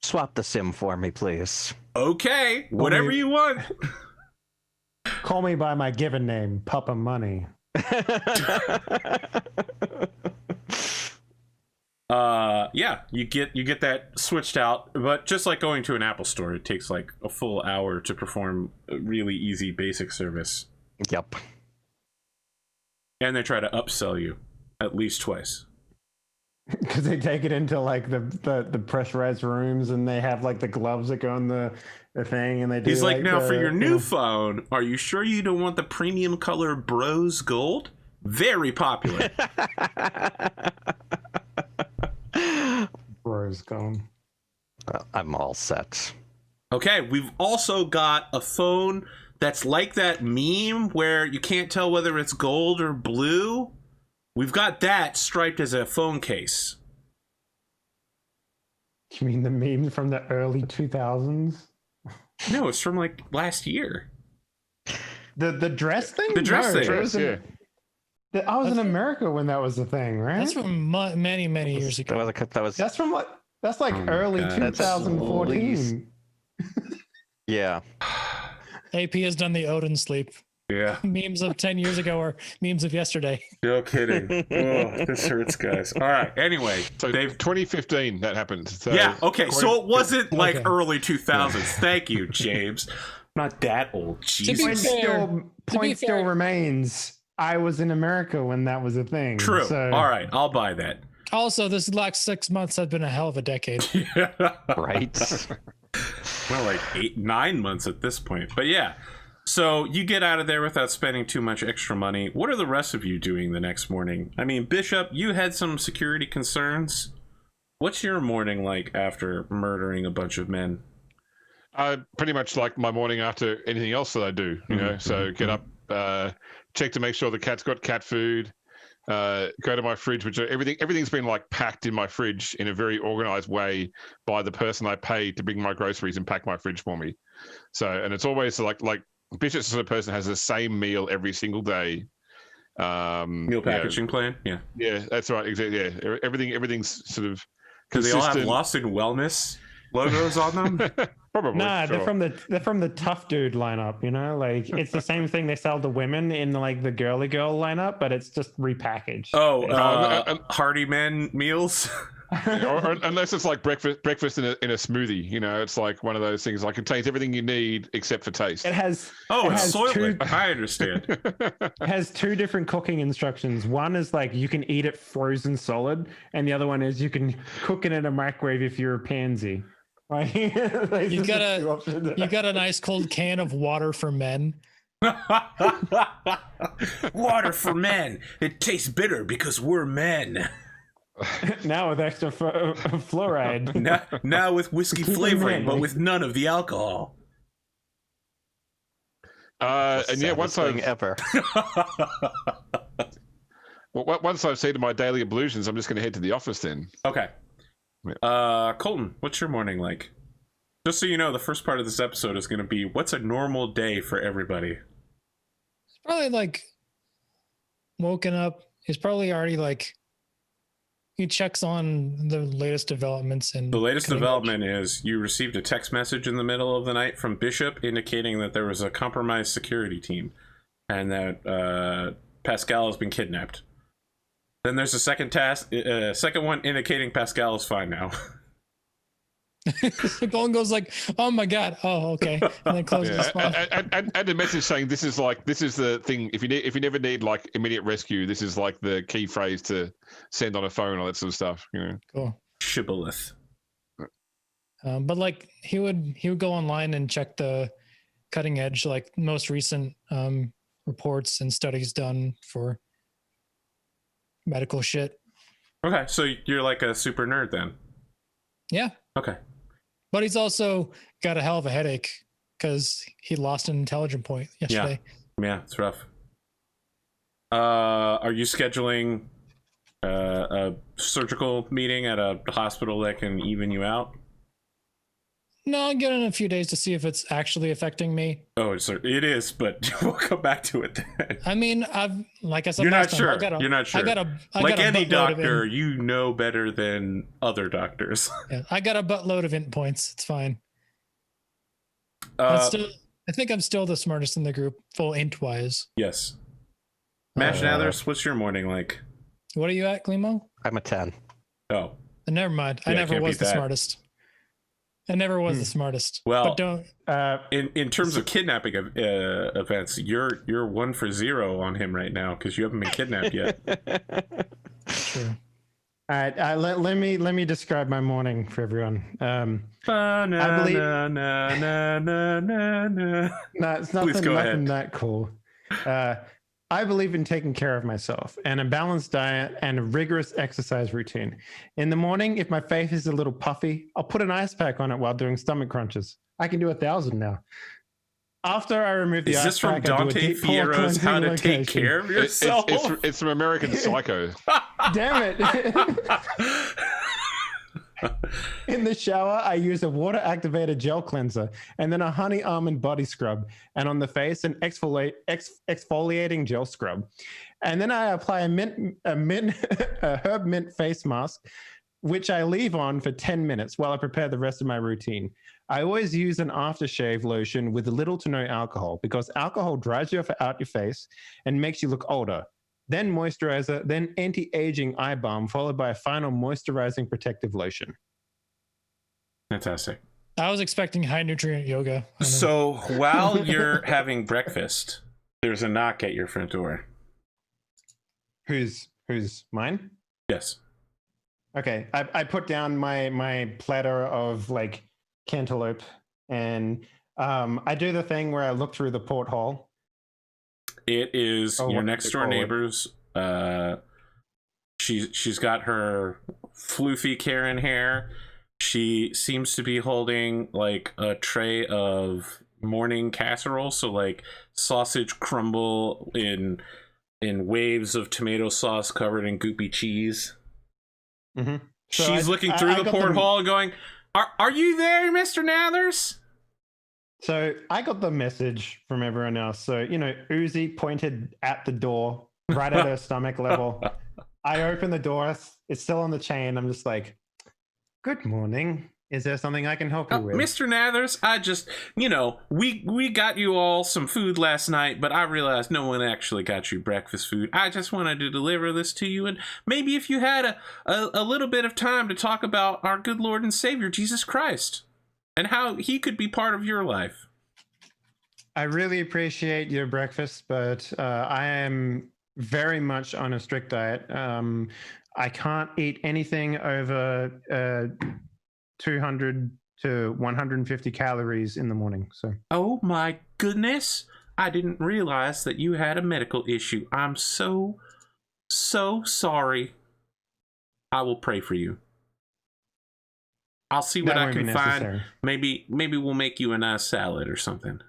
swap the SIM for me, please. Okay, whatever you want. Call me by my given name, Papa Money. Yeah, you get that switched out, but just like going to an Apple store, it takes like a full hour to perform a really easy basic service. Yep. And they try to upsell you at least twice. Because they take it into like the pressurized rooms, and they have like the gloves that go on the thing, and they do. He's like, now for your new phone, are you sure you don't want the premium color Bros Gold? Very popular. Bros Gold. I'm all set. Okay, we've also got a phone that's like that meme where you can't tell whether it's gold or blue. We've got that striped as a phone case. You mean the meme from the early 2000s? No, it's from like last year. The dress thing? The dress thing. I was in America when that was the thing, right? That's from many years ago. That's like early 2014. Yeah. AP has done the Odin sleep. Yeah. Memes of 10 years ago or memes of yesterday. No kidding. Oh, this hurts, guys. All right. Anyway, So they've 2015 that happened. So yeah. Okay. So it wasn't like Okay. early 2000s. Thank you, James. I'm not that old. be Jesus. fair- Point still fair- remains. I was in America when that was a thing. True. So, All right. I'll buy that. Also, this last 6 months has been a hell of a decade. Right. Well, like 9 months at this point. But yeah. So you get out of there without spending too much extra money. What are the rest of you doing the next morning? I mean, Bishop, you had some security concerns. What's your morning like after murdering a bunch of men? pretty much like my morning after anything else that I do, you know. So get up, check to make sure the cat's got cat food, go to my fridge, which everything's been like packed in my fridge in a very organized way by the person I paid to bring my groceries and pack my fridge for me. So, and it's always like Bishop's the sort of person who has the same meal every single day. Meal packaging plan? Yeah, that's right. Exactly. Yeah, everything's sort of. Do they all have consistent. Lost in Wellness logos on them? Probably. Nah, sure. they're from the tough dude lineup, you know? Like it's the same thing they sell to women in like the girly girl lineup, but it's just repackaged. Oh, Hardy Men meals? or unless it's like breakfast in a smoothie, you know, it's like one of those things like contains everything you need except for taste. It has It's Soylent. two, I understand. it has two different cooking instructions. One is like you can eat it frozen solid, and the other one is you can cook it in a microwave if you're a pansy. Right? Like, You this got is two options. you got a nice cold can of water for men. Water for men. It tastes bitter because we're men. Now with extra fluoride. Now with whiskey flavoring, but with none of the alcohol. And yeah, once thing I've ever. once I've seen my daily ablutions, I'm just going to head to the office then. Okay. Colton, what's your morning like? Just so you know, the first part of this episode is going to be what's a normal day for everybody. He's probably like woken up. He's probably already like he checks on the latest developments and The latest cutting development is you received a text message in the middle of the night from Bishop indicating that there was a compromised security team and that Pascal has been kidnapped. Then there's a second one indicating Pascal is fine now. Colton goes like, "Oh my god, oh okay," and then closes the spot. And a message saying this is the thing. If you never need like immediate rescue, this is like the key phrase to send on a phone, all that sort of stuff. You know. Cool. Shibboleth. But like he would go online and check the cutting edge, like most recent reports and studies done for medical shit. Okay, so you're like a super nerd then. Yeah. Okay. But he's also got a hell of a headache because he lost an intelligent point yesterday. Yeah, it's rough. Are you scheduling a surgical meeting at a hospital that can even you out? No, I'll get in a few days to see if it's actually affecting me. Oh, it is, but we'll come back to it then. I mean, like I said, You're not last time, sure. You're not sure. I like got a any buttload of doctor, you know better than other doctors. Yeah, I got a buttload of int points. It's fine. Uh, I think I'm still the smartest in the group, full int wise. yes. Mash Nathers, what's your morning like? What are you at, Glimo? I'm a 10. Oh, Never mind. I Yeah, never can't was beat the that. smartest. I never was the smartest. Well, but don't. in terms of kidnapping events, you're 1 for 0 on him right now because you haven't been kidnapped yet. True. All right, let me describe my morning for everyone. I believe- No, it's Please go nothing ahead. that cool. I believe in taking care of myself and a balanced diet and a rigorous exercise routine. In the morning, if my face is a little puffy, I'll put an ice pack on it while doing stomach crunches. I can do 1,000 now. After I remove the Is ice this from pack, I do a Dante deep core Fierro's cleansing How to Take location. Care of Yourself? It's from American Psycho. Damn it. In the shower, I use a water-activated gel cleanser and then a honey almond body scrub. And on the face, an exfoliating gel scrub. And then I apply a herb mint face mask, which I leave on for 10 minutes while I prepare the rest of my routine. I always use an aftershave lotion with little to no alcohol because alcohol dries you out your face and makes you look older. Then moisturizer, then anti-aging eye balm, followed by a final moisturizing protective lotion. Fantastic. I was expecting high nutrient yoga. So while you're having breakfast, there's a knock at your front door. Who's mine? Yes. Okay, I put down my platter of like cantaloupe, and I do the thing where I look through the porthole. It is your next door neighbor's. She's got her floofy Karen hair. She seems to be holding like a tray of morning casserole, so like sausage crumble in waves of tomato sauce covered in goopy cheese. Mm-hmm. So She's looking through the porthole and going, Are you there, Mr. Nathers? So I got the message from everyone else. So, Uzi pointed at the door, right at her stomach level. I open the door. It's still on the chain. I'm just like, good morning. Is there something I can help you with? Mr. Nathers, I just, we got you all some food last night, but I realized no one actually got you breakfast food. I just wanted to deliver this to you, and maybe if you had a little bit of time to talk about our good Lord and Savior, Jesus Christ, and how he could be part of your life. I really appreciate your breakfast, but I am very much on a strict diet. I can't eat anything over 200 to 150 calories in the morning. So. Oh my goodness. I didn't realize that you had a medical issue. I'm so sorry. I will pray for you. I'll see what I can find. Maybe we'll make you a nice salad or something.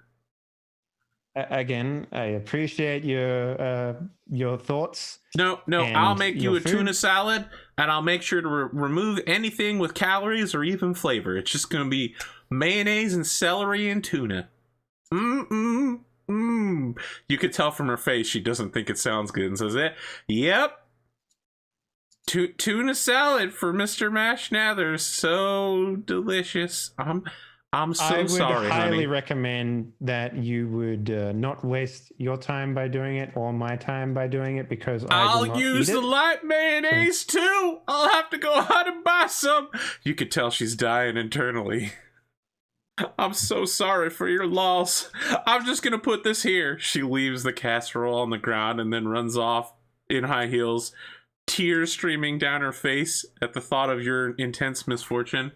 Again, I appreciate your thoughts. No, I'll make you a tuna salad, and I'll make sure to remove anything with calories or even flavor. It's just going to be mayonnaise and celery and tuna. You could tell from her face she doesn't think it sounds good and says, yep. Tuna salad for Mr. Mash Nathers. So delicious. I'm so sorry, I would highly honey. recommend that you would not waste your time by doing it or my time by doing it because I'll use the light mayonnaise too. I'll have to go out and buy some. You could tell she's dying internally. I'm so sorry for your loss. I'm just going to put this here. She leaves the casserole on the ground and then runs off in high heels, tears streaming down her face at the thought of your intense misfortune.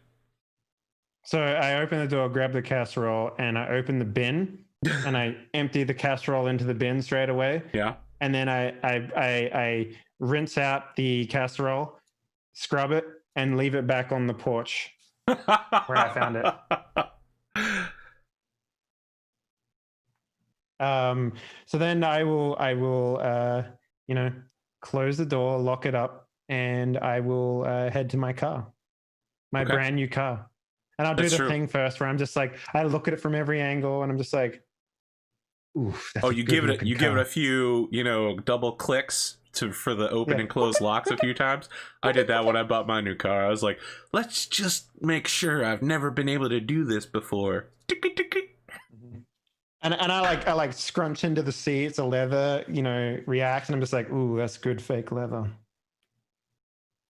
So I open the door, grab the casserole, and I open the bin, and I empty the casserole into the bin straight away. Yeah. And then I rinse out the casserole, scrub it, and leave it back on the porch where I found it. So then I will close the door, lock it up, and I will head to my car, brand new car. And I'll do the thing first where I'm just like, I look at it from every angle and I'm just like, oof. You give it a few, double clicks for the open and close locks a few times. I did that when I bought my new car. I was like, let's just make sure. I've never been able to do this before. And I like scrunch into the seats, the leather, reacts, and I'm just like, ooh, that's good fake leather.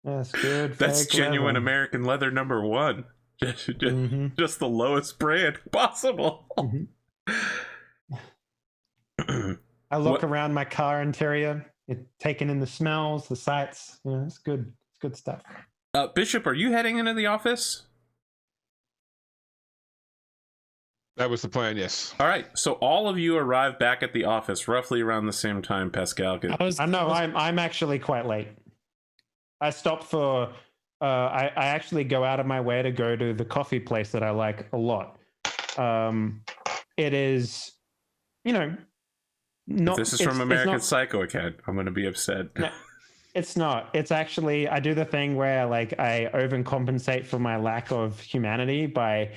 That's good. That's genuine leather. American leather #1. Just the lowest brand possible. I look around my car interior, taking in the smells, the sights. It's good. It's good stuff. Bishop, are you heading into the office? That was the plan, yes. All right, so all of you arrive back at the office roughly around the same time, Pascal. I'm actually quite late. I stopped for. I actually go out of my way to go to the coffee place that I like a lot. It is, not. If this is from American Psycho Acad, I'm going to be upset. No, it's not. It's actually, I do the thing where I overcompensate for my lack of humanity by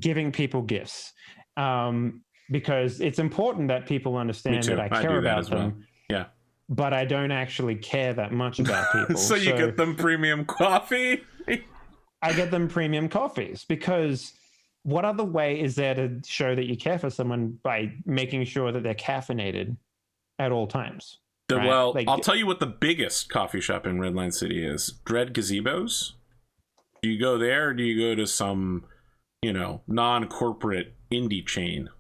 giving people gifts, because it's important that people understand that I care about them. Well. Yeah. But I don't actually care that much about people. So you get them premium coffee? I get them premium coffees because what other way is there to show that you care for someone by making sure that they're caffeinated at all times? Right? Well, I'll tell you what the biggest coffee shop in Redline City is. Dread Gazebos. Do you go there, or do you go to some, non-corporate indie chain?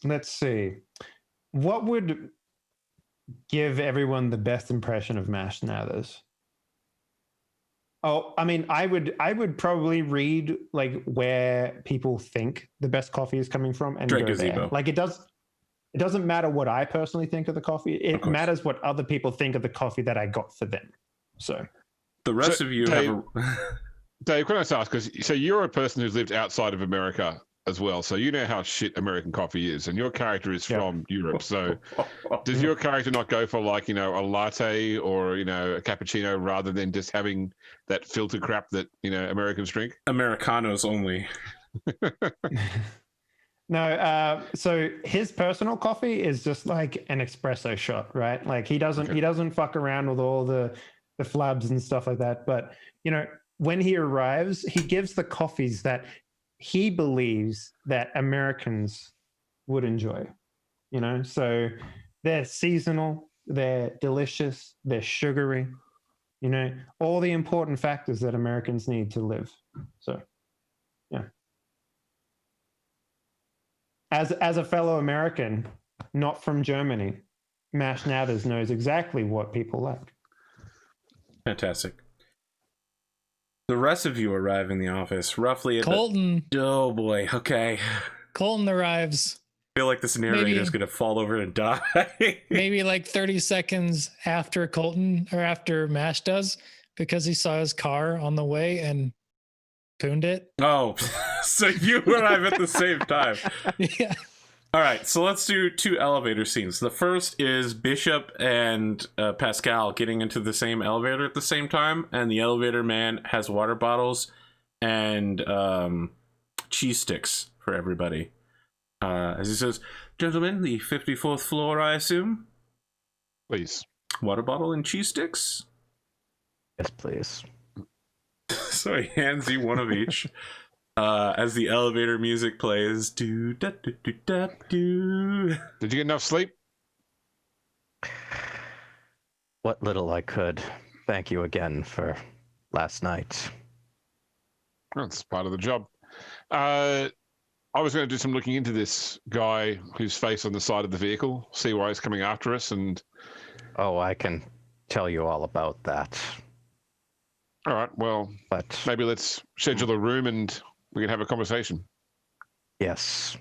Let's see. What would give everyone the best impression of mashed Nathers? Oh, I mean, I would probably read like where people think the best coffee is coming from and Dread go there. Gazebo. Like it doesn't matter what I personally think of the coffee. It matters what other people think of the coffee that I got for them. So the rest of you Dave, have Dave, can I just ask, because so you're a person who's lived outside of America as well, so you know how shit American coffee is, and your character is from Europe. So does your character not go for like, a latte or, a cappuccino rather than just having that filter crap that, Americans drink? Americanos only. No, so his personal coffee is just like an espresso shot, right? Like he doesn't fuck around with all the flabs and stuff like that. But when he arrives, he gives the coffees that he believes that Americans would enjoy. So they're seasonal, they're delicious, they're sugary. All the important factors that Americans need to live. So, yeah. As a fellow American, not from Germany, Mash Nathers knows exactly what people like. Fantastic. The rest of you arrive in the office roughly at Colton. Oh boy, okay. Colton arrives. I feel like this narrator is going to fall over and die. Maybe like 30 seconds after Colton or after Mash does, because he saw his car on the way and pooned it. Oh, so you arrive at the same time. Yeah. All right, so let's do 2 elevator scenes. The first is Bishop and Pascal getting into the same elevator at the same time, and the elevator man has water bottles and cheese sticks for everybody. As he says, "Gentlemen, the 54th floor, I assume? Please. Water bottle and cheese sticks?" Yes, please. So he hands you one of each. As the elevator music plays, do da do do da do. Did you get enough sleep? What little I could. Thank you again for last night. That's part of the job. I was going to do some looking into this guy whose face on the side of the vehicle, see why he's coming after us, and... Oh, I can tell you all about that. All right, well, but maybe let's schedule a room and we can have a conversation. Yes.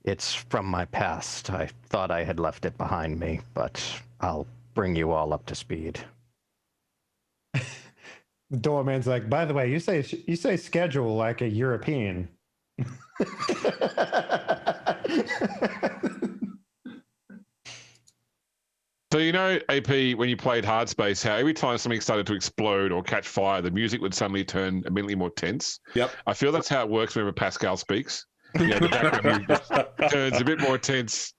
It's from my past. I thought I had left it behind me, but I'll bring you all up to speed. The doorman's like, by the way, you say schedule like a European. So, AP, when you played Hard Space, how every time something started to explode or catch fire, the music would suddenly turn immediately more tense. Yep. I feel that's how it works whenever Pascal speaks. The background music turns a bit more tense.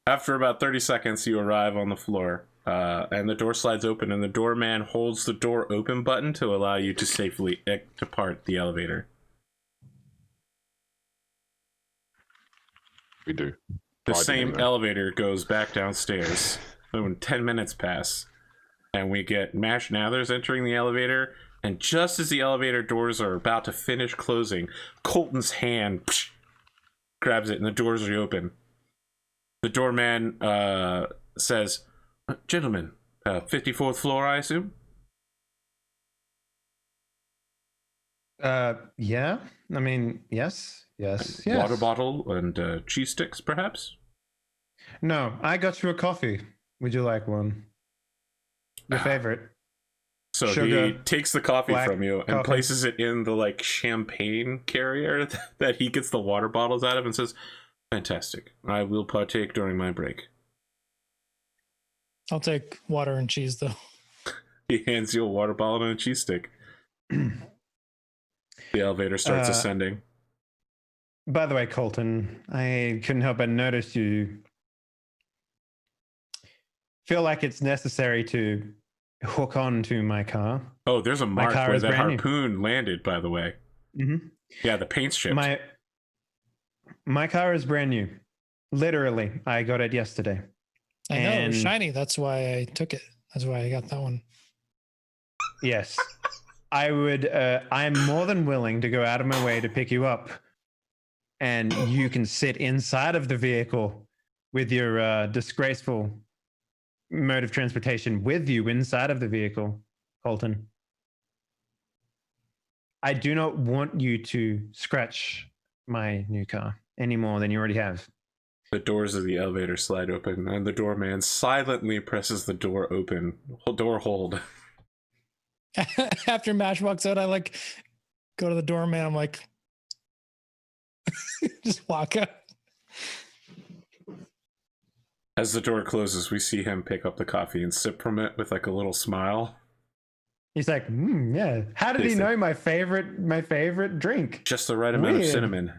After about 30 seconds, you arrive on the floor, and the door slides open, and the doorman holds the door open button to allow you to safely depart the elevator. We do. The same elevator goes back downstairs. When 10 minutes pass, and we get Mash Nathers entering the elevator, and just as the elevator doors are about to finish closing, Colton's hand grabs it, and the doors reopen. The doorman says, "Gentlemen, 54th floor, I assume?" Yeah. I mean, yes. Water bottle and cheese sticks, perhaps? No, I got you a coffee. Would you like one? Your favorite. So Sugar, he takes the coffee from you and coffee. places it in the champagne carrier that he gets the water bottles out of and says, "Fantastic. I will partake during my break." I'll take water and cheese, though. He hands you a water bottle and a cheese stick. The elevator starts ascending. By the way, Colton, I couldn't help but notice you feel like it's necessary to hook on to my car. Oh, there's a mark car where is that brand new. harpoon landed, by the way. Mm-hmm. Yeah, the paint's chipped. My car is brand new. Literally, I got it yesterday. I know it was And- shiny. That's why I took it. That's why I got that one. Yes. I would. I'm more than willing to go out of my way to pick you up, and you can sit inside of the vehicle with your disgraceful mode of transportation with you inside of the vehicle, Colton. I do not want you to scratch my new car any more than you already have. The doors of the elevator slide open, and the doorman silently presses the door open. Door hold. After Mash walks out, I like go to the doorman. I'm like, just walk out. As the door closes, we see him pick up the coffee and sip from it with like a little smile. He's like, yeah. How did he know my favorite drink? Just the right amount of Weird. cinnamon.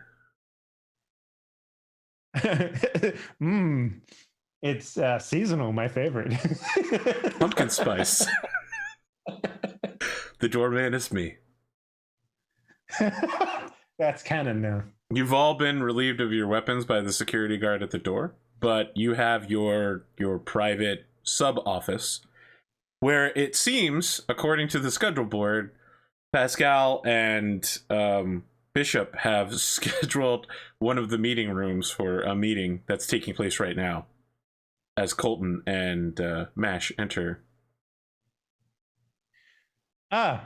It's seasonal, my favorite. Pumpkin spice. The doorman is me. That's canon now. You've all been relieved of your weapons by the security guard at the door, but you have your private sub-office, where it seems, according to the schedule board, Pascal and Bishop have scheduled one of the meeting rooms for a meeting that's taking place right now, as Colton and Mash enter.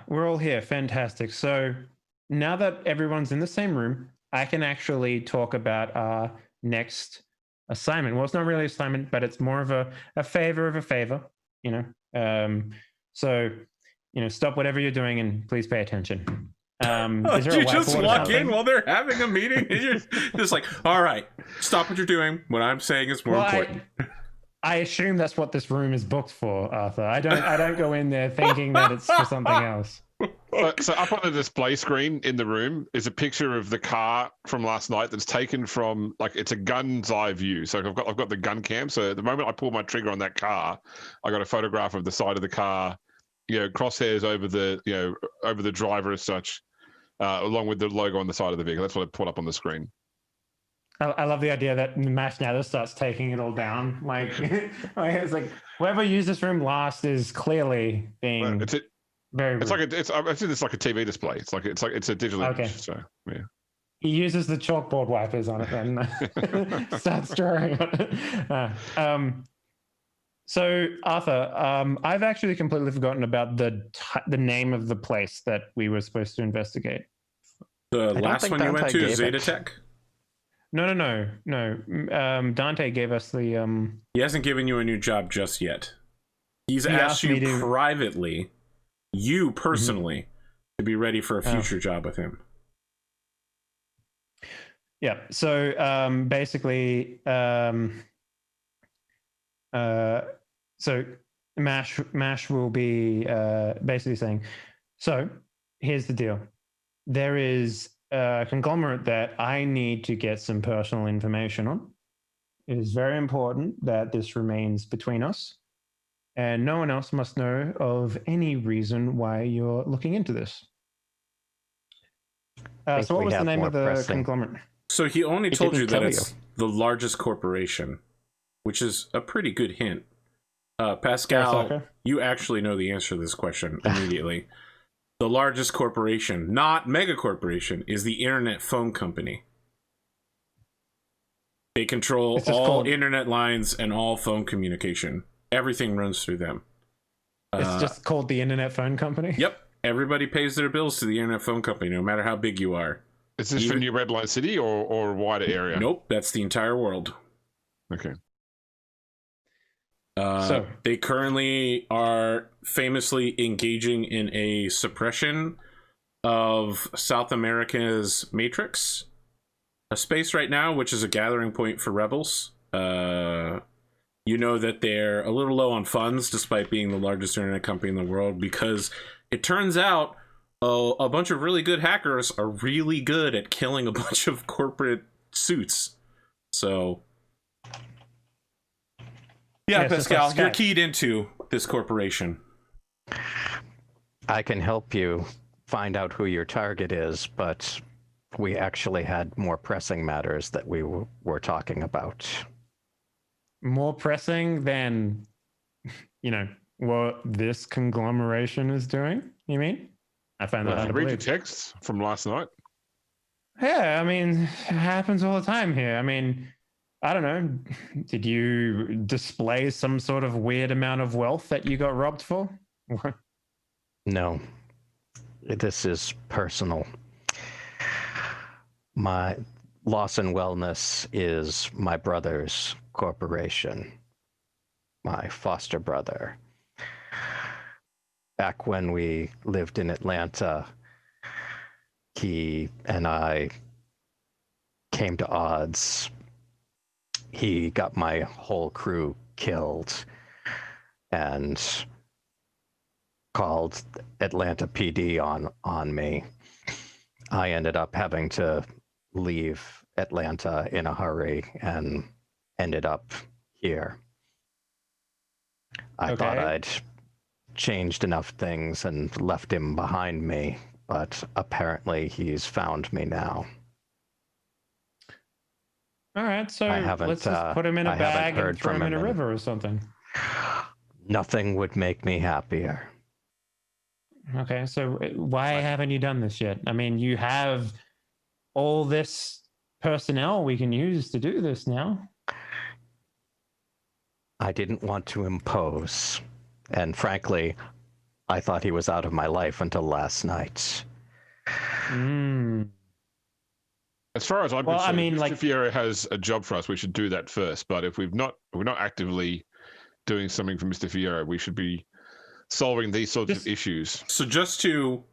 We're all here. Fantastic. So now that everyone's in the same room, I can actually talk about our next assignment. Well, it's not really an assignment, but it's more of a favor of a favor, you know. So, you know, stop whatever you're doing and please pay attention. Is there You a just whiteboard or walk in something? while they're having a meeting and you're just like, all right, stop what you're doing. What I'm saying is more important. I assume that's what this room is booked for, Arthur. I don't go in there thinking that it's for something else. So up on the display screen in the room is a picture of the car from last night that's taken from, like, it's a gun's eye view. So I've got the gun cam. So at the moment I pull my trigger on that car, I got a photograph of the side of the car, you know, crosshairs over the driver as such, along with the logo on the side of the vehicle. That's what I put up on the screen. I love the idea that Mash now just starts taking it all down. Like, it's like whoever used this room last is clearly being very rude. It's like it's like a TV display. It's a digital image. So yeah. He uses the chalkboard wipers on it and starts drawing on it. So Arthur, I've actually completely forgotten about the name of the place that we were supposed to investigate. The last one you went to, Zeta Tech? No. Dante gave us the. He hasn't given you a new job just yet. He's asked you privately, you personally, to be ready for a future job with him. Yeah. So basically, so Mash will be basically saying, so here's the deal. There is a conglomerate that I need to get some personal information on. It is very important that this remains between us, and no one else must know of any reason why you're looking into this. So what was the name of the conglomerate? So he only told you that it's the largest corporation, which is a pretty good hint. Pascal, you actually know the answer to this question immediately. The largest corporation, not Megacorp, is the Internet Phone Company. They control all internet lines and all phone communication. Everything runs through them. It's just called the Internet Phone Company? Yep. Everybody pays their bills to the Internet Phone Company, no matter how big you are. Is this for New Redline City or a wider area? Nope, that's the entire world. Okay. So they currently are famously engaging in a suppression of South America's Matrix, a space right now, which is a gathering point for rebels. You know that they're a little low on funds, despite being the largest internet company in the world, because it turns out a bunch of really good hackers are really good at killing a bunch of corporate suits. So... Yeah, Pascal, you're keyed into this corporation. I can help you find out who your target is, but we actually had more pressing matters that we were talking about. More pressing than, what this conglomeration is doing, you mean? I find that hard to Read your believe. texts from last night. Yeah, I mean, it happens all the time here. I mean, I don't know. Did you display some sort of weird amount of wealth that you got robbed for? No, this is personal. My Loss and Wellness is my brother's corporation, my foster brother. Back when we lived in Atlanta, he and I came to odds. He got my whole crew killed and called Atlanta PD on me. I ended up having to leave Atlanta in a hurry and ended up here. I thought I'd changed enough things and left him behind me, but apparently he's found me now. All right, so let's just put him in a bag and throw him in a river or something. Nothing would make me happier. Okay, so why haven't you done this yet? I mean, you have all this personnel we can use to do this now. I didn't want to impose. And frankly, I thought he was out of my life until last night. As far as I'm concerned, if Mr. Fiero has a job for us, we should do that first. But if we're not actively doing something for Mr. Fiero, we should be solving these sorts of issues. So just to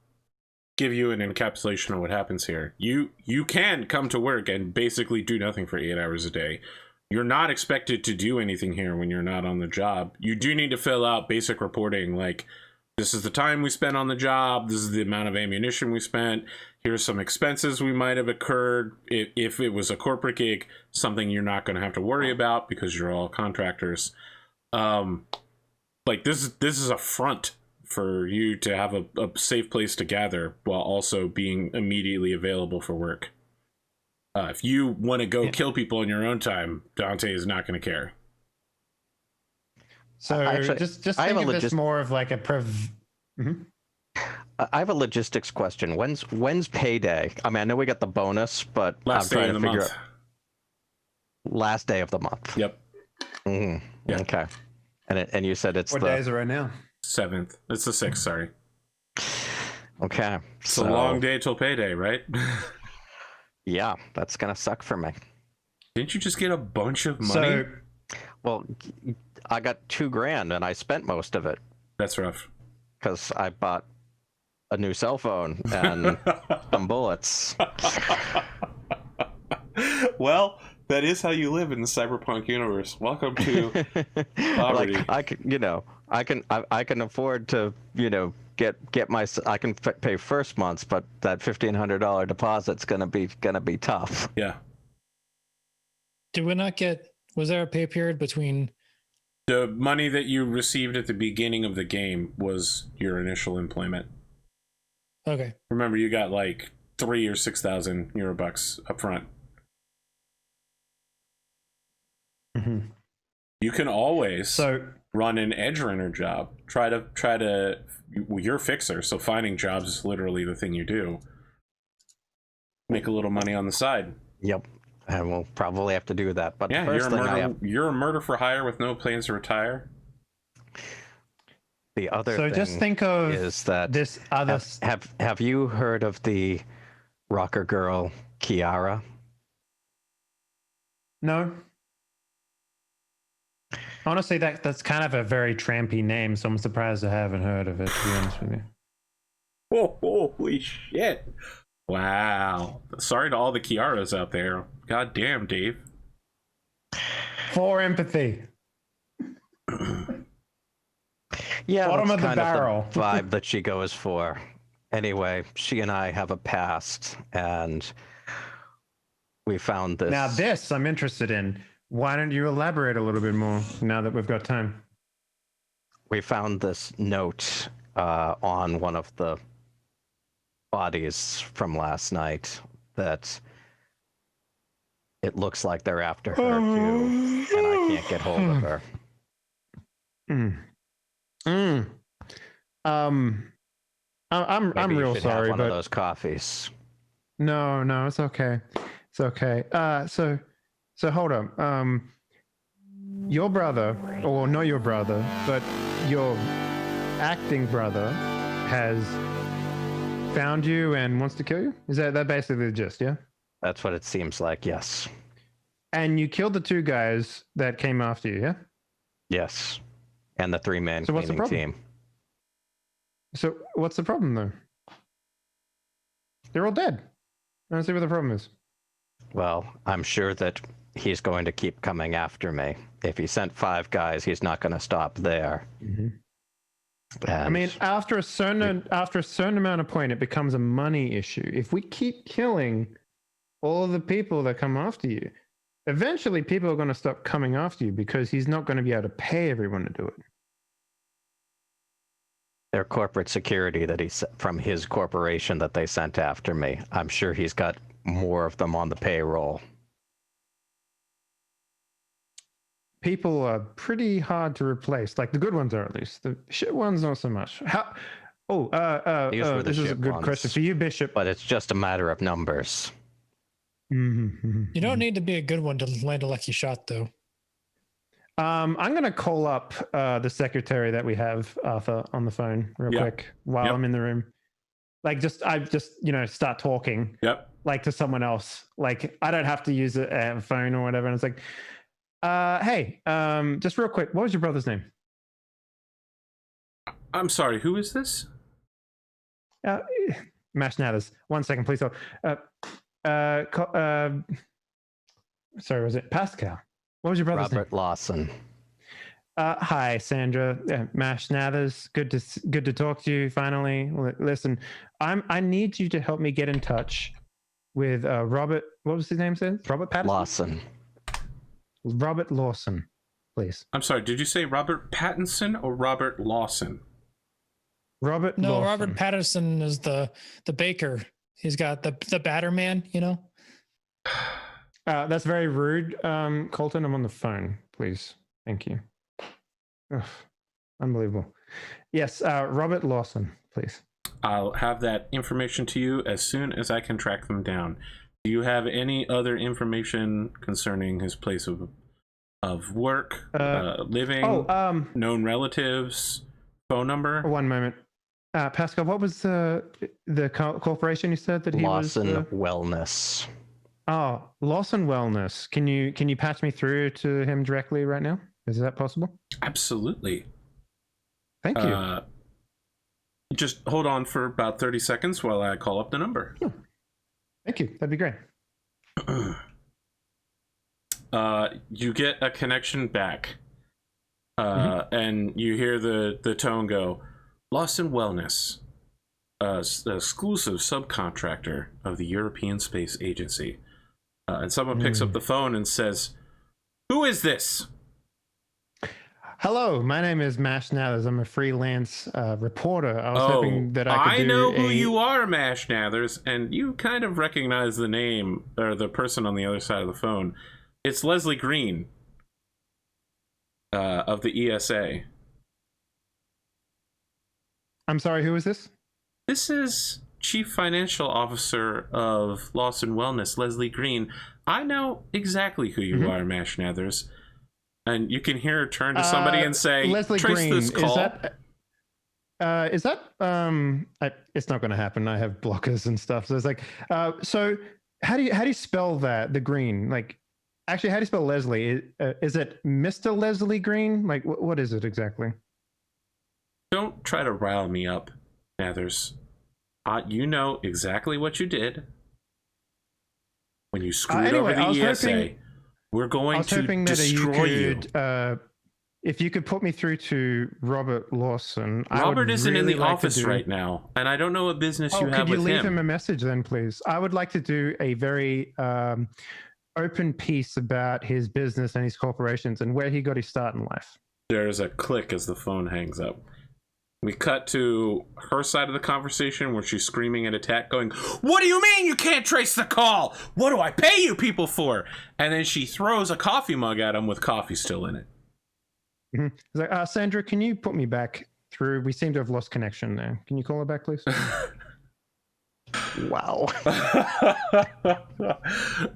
give you an encapsulation of what happens here, you can come to work and basically do nothing for 8 hours a day. You're not expected to do anything here when you're not on the job. You do need to fill out basic reporting, like, this is the time we spent on the job, this is the amount of ammunition we spent, here's some expenses we might have occurred. If it was a corporate gig, something you're not going to have to worry about because you're all contractors. Like, this is a front for you to have a safe place to gather while also being immediately available for work. If you want to go kill people in your own time, Dante is not going to care. So actually, just think of this more of like a I have a logistics question. When's payday? I mean, I know we got the bonus, but last day of the month. Last day of the month. Yep. Mm-hmm. Yeah. Okay. And you said it's what day is it right now? 7th. It's the 6th. Sorry. Okay. It's a long day till payday, right? Yeah, that's gonna suck for me. Didn't you just get a bunch of money? Well, I got $2,000 and I spent most of it. That's rough. Because I bought a new cell phone and some bullets. Well, that is how you live in the Cyberpunk universe. Welcome to poverty. Like, I can afford to, get my. I can pay first month's, but that $1,500 deposit's gonna be tough. Yeah. Did we not get? Was there a pay period between? The money that you received at the beginning of the game was your initial employment. Okay. Remember, you got like 3,000 or 6,000 Eurobucks up front. Mm-hmm. You can always run an edge runner job. Try to. You're a fixer, so finding jobs is literally the thing you do. Make a little money on the side. Yep. And we'll probably have to do that. But yeah, you're a murder for hire with no plans to retire. The other thing just think of is that this other. Have you heard of the rocker girl Kiara? No. Honestly, that's kind of a very trampy name, so I'm surprised I haven't heard of it, to be honest with you. Oh, holy shit. Wow. Sorry to all the Kiaras out there. God damn, Dave. For empathy. Yeah, bottom that's of the kind barrel. Of the vibe that she goes for. Anyway, she and I have a past, and we found this. Now this I'm interested in. Why don't you elaborate a little bit more now that we've got time? We found this note on one of the bodies from last night that it looks like they're after her too, and I can't get hold of her. I'm Maybe real you should sorry, have one but of those coffees. no, it's okay. It's okay. So hold on. Your brother, or not your brother, but your acting brother has found you and wants to kill you? Is that basically the gist, yeah? That's what it seems like, yes. And you killed the two guys that came after you, yeah? Yes. And the three-man So what's the cleaning problem? team. So what's the problem, though? They're all dead. I don't see what the problem is. Well, I'm sure that he's going to keep coming after me. If he sent 5 guys, he's not going to stop there. Mm-hmm. And I mean, after a certain amount of point, it becomes a money issue. If we keep killing all the people that come after you, eventually people are going to stop coming after you because he's not going to be able to pay everyone to do it. their corporate security that from his corporation that they sent after me. I'm sure he's got more of them on the payroll. People are pretty hard to replace. Like the good ones are, at least. The shit ones, not so much. This is a good question for you, Bishop. But it's just a matter of numbers. Mm-hmm. You don't need to be a good one to land a lucky shot, though. I'm gonna call up the secretary that we have, Arthur, on the phone real quick while I'm in the room. Like, I just start talking. Yep. Like to someone else. Like I don't have to use a phone or whatever. And it's like, hey, just real quick, what was your brother's name? I'm sorry, who is this? Mash Nathers. 1 second, please hold. Sorry, was it Pascal? What was your brother's Robert name? Lawson. Hi, Sandra. Mash Nathers. Good to talk to you. Finally, listen, I need you to help me get in touch with Robert. What was his name? Said Robert Patterson. Lawson. Robert Lawson, please. I'm sorry, did you say Robert Pattinson or Robert Lawson? Robert. No, Lawson. Robert Patterson is the baker. He's got the batter man, That's very rude. Colton, I'm on the phone, please. Thank you. Ugh, unbelievable. Yes, Robert Lawson, please. I'll have that information to you as soon as I can track them down. Do you have any other information concerning his place of work, living, known relatives, phone number? 1 moment. Pascal, what was the corporation you said that he Lawson was? Wellness. Oh, Lawson Wellness. Can you patch me through to him directly right now? Is that possible? Absolutely. Thank you. Just hold on for about 30 seconds while I call up the number. Yeah. Thank you. That'd be great. You get a connection back, and you hear the tone go, Lawson Wellness, exclusive subcontractor of the European Space Agency. And someone picks up the phone and says, who is this? Hello, my name is Mash Nathers. I'm a freelance reporter. I was hoping that I could know who you are, Mash Nathers, and you kind of recognize the name or the person on the other side of the phone. It's Leslie Green of the ESA. I'm sorry, who is this? This is Chief Financial Officer of Lawson Wellness, Leslie Green. I know exactly who you are, Mash Nathers. And you can hear her turn to somebody and say, Leslie trace Green, this call. Is that it's not going to happen. I have blockers and stuff. So it's like, so how do you spell that? The Green, like, actually, how do you spell Leslie? Is it Mr. Leslie Green? Like, what is it exactly? Don't try to rile me up, Nathers. You know exactly what you did when you screwed over the ESA. We're going to destroy you. If you could put me through to Robert Lawson. Robert isn't in the office right now, and I don't know what business you have with him. Could you leave him a message then, please? I would like to do a very open piece about his business and his corporations and where he got his start in life. There's a click as the phone hangs up. We cut to her side of the conversation where she's screaming at a tech going, "What do you mean you can't trace the call? What do I pay you people for?" And then she throws a coffee mug at him with coffee still in it. Mm-hmm. He's like, Sandra, can you put me back through? We seem to have lost connection there. Can you call her back, please? Wow.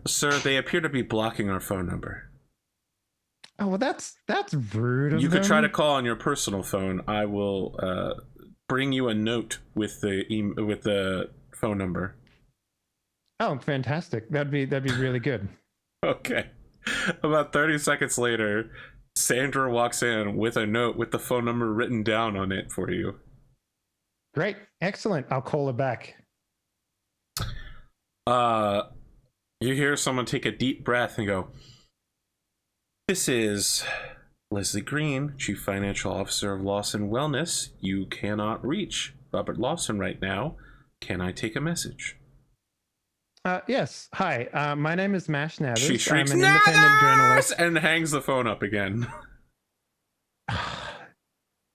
Sir, they appear to be blocking our phone number. Oh, well, that's rude of You them. could try to call on your personal phone. I will bring you a note with the phone number. Oh, fantastic. That'd be really good. Okay. About 30 seconds later, Sandra walks in with a note with the phone number written down on it for you. Great. Excellent. I'll call her back. You hear someone take a deep breath and go, "This is Leslie Green, Chief Financial Officer of Lawson Wellness. You cannot reach Robert Lawson right now. Can I take a message?" Yes. Hi. My name is Mash Nathers. She shrieks, I'm an independent journalist. and hangs the phone up again.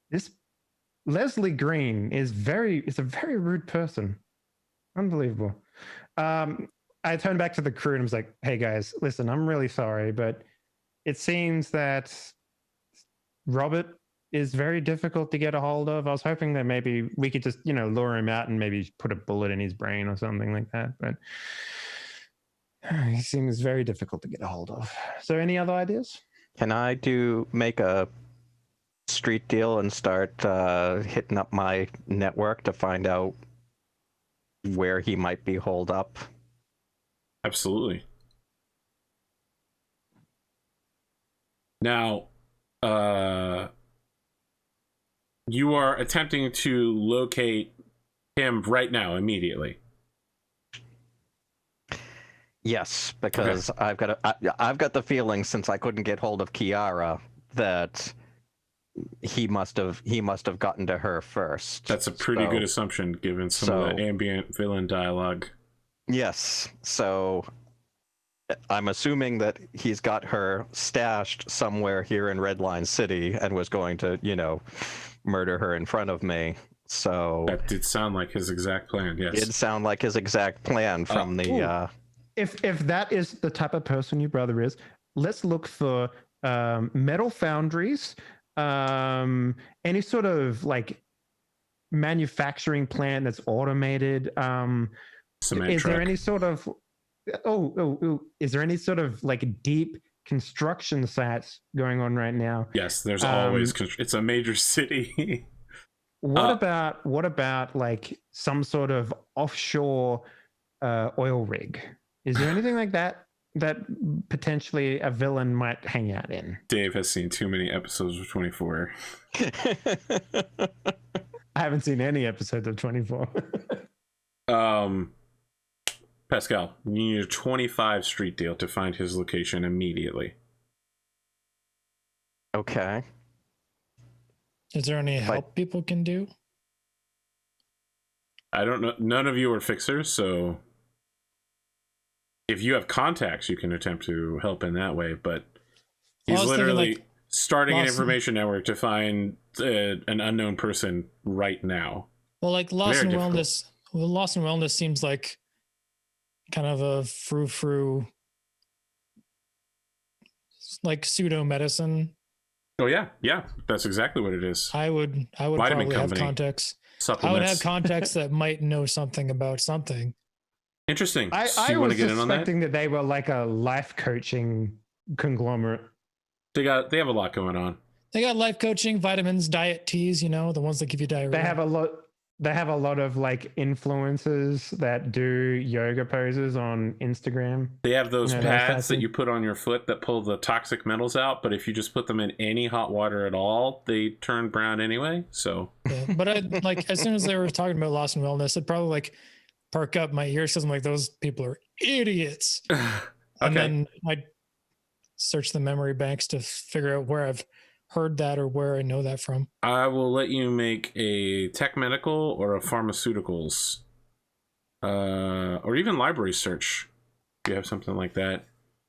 This Leslie Green is a very rude person. Unbelievable. I turned back to the crew and was like, "Hey guys, listen, I'm really sorry, but it seems that Robert is very difficult to get a hold of. I was hoping that maybe we could just, lure him out and maybe put a bullet in his brain or something like that. But he seems very difficult to get a hold of. So any other ideas?" Can I make a street deal and start hitting up my network to find out where he might be holed up? Absolutely. Now, you are attempting to locate him right now, immediately. Yes, because okay. I've got the feeling, since I couldn't get hold of Kiara, that he must have gotten to her first. That's a pretty good assumption, given some of the ambient villain dialogue. Yes, so I'm assuming that he's got her stashed somewhere here in Redline City and was going to, murder her in front of me. So that did sound like his exact plan. Yes, it did sound like his exact plan from the. If that is the type of person your brother is, let's look for metal foundries, any sort of like manufacturing plant that's automated. Is there any sort of is there any sort of like deep construction sites going on right now? Yes, there's always it's a major city. What about like some sort of offshore oil rig? Is there anything like that potentially a villain might hang out in? Dave has seen too many episodes of 24. I haven't seen any episodes of 24. Pascal, you need a 25 street deal to find his location immediately. Okay. Is there any help people can do? I don't know. None of you are fixers, so if you have contacts, you can attempt to help in that way. But he's literally starting an information network to find an unknown person right now. Well, like Lawson Wellness. Well, Lawson Wellness seems like kind of a frou-frou, like pseudo medicine. Oh yeah, that's exactly what it is. I would Vitamin probably have company. contacts. Supplements. I would have contacts that might know something about something. Interesting. I was suspecting that they were like a life coaching conglomerate. They have a lot going on. They got life coaching, vitamins, diet teas. The ones that give you diarrhea. They have a lot of like influencers that do yoga poses on Instagram. They have those pads that you put on your foot that pull the toxic metals out, but if you just put them in any hot water at all, they turn brown anyway. So yeah, but as soon as they were talking about Lawson Wellness, it'd probably like perk up my ears because I'm like, those people are idiots. And then I'd search the memory banks to figure out where I've heard that or where I know that from. I will let you make a tech medical or a pharmaceuticals or even library search if you have something like that.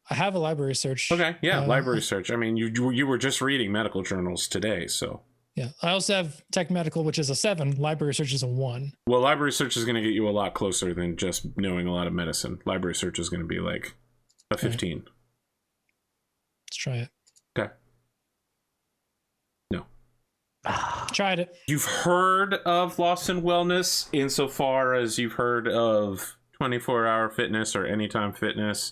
I have a library search. Okay, yeah, library search. I mean, you were just reading medical journals today, so Yeah. I also have tech medical, which is a 7. Library search is a 1. Well, library search is going to get you a lot closer than just knowing a lot of medicine. Library search is going to be like a 15. Let's try it. Okay. No. Tried it. You've heard of Lost in Wellness insofar as you've heard of 24-hour fitness or anytime fitness,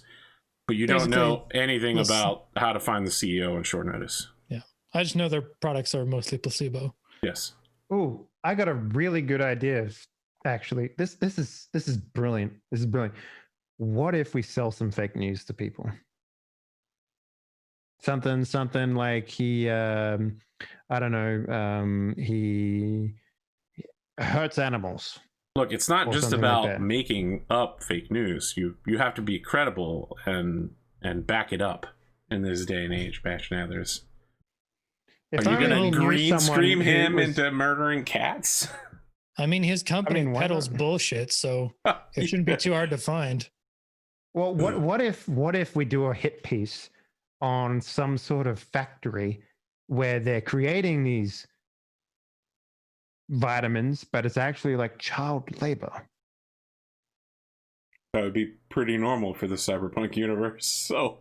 but you don't know anything about how to find the CEO on short notice. Yeah. I just know their products are mostly placebo. Yes. Oh, I got a really good idea. Actually, this is brilliant. This is brilliant. What if we sell some fake news to people? Something like he, I don't know, he hurts animals. Look, it's not just something about like that. making up fake news. You have to be credible and back it up in this day and age, Batch Nathers. If Are you only going he to knew green someone scream who him was- into murdering cats? I mean, his company why peddles not? bullshit, so it shouldn't be too hard to find. Well, what if we do a hit piece on some sort of factory where they're creating these vitamins, but it's actually like child labor? That would be pretty normal for the Cyberpunk universe. So,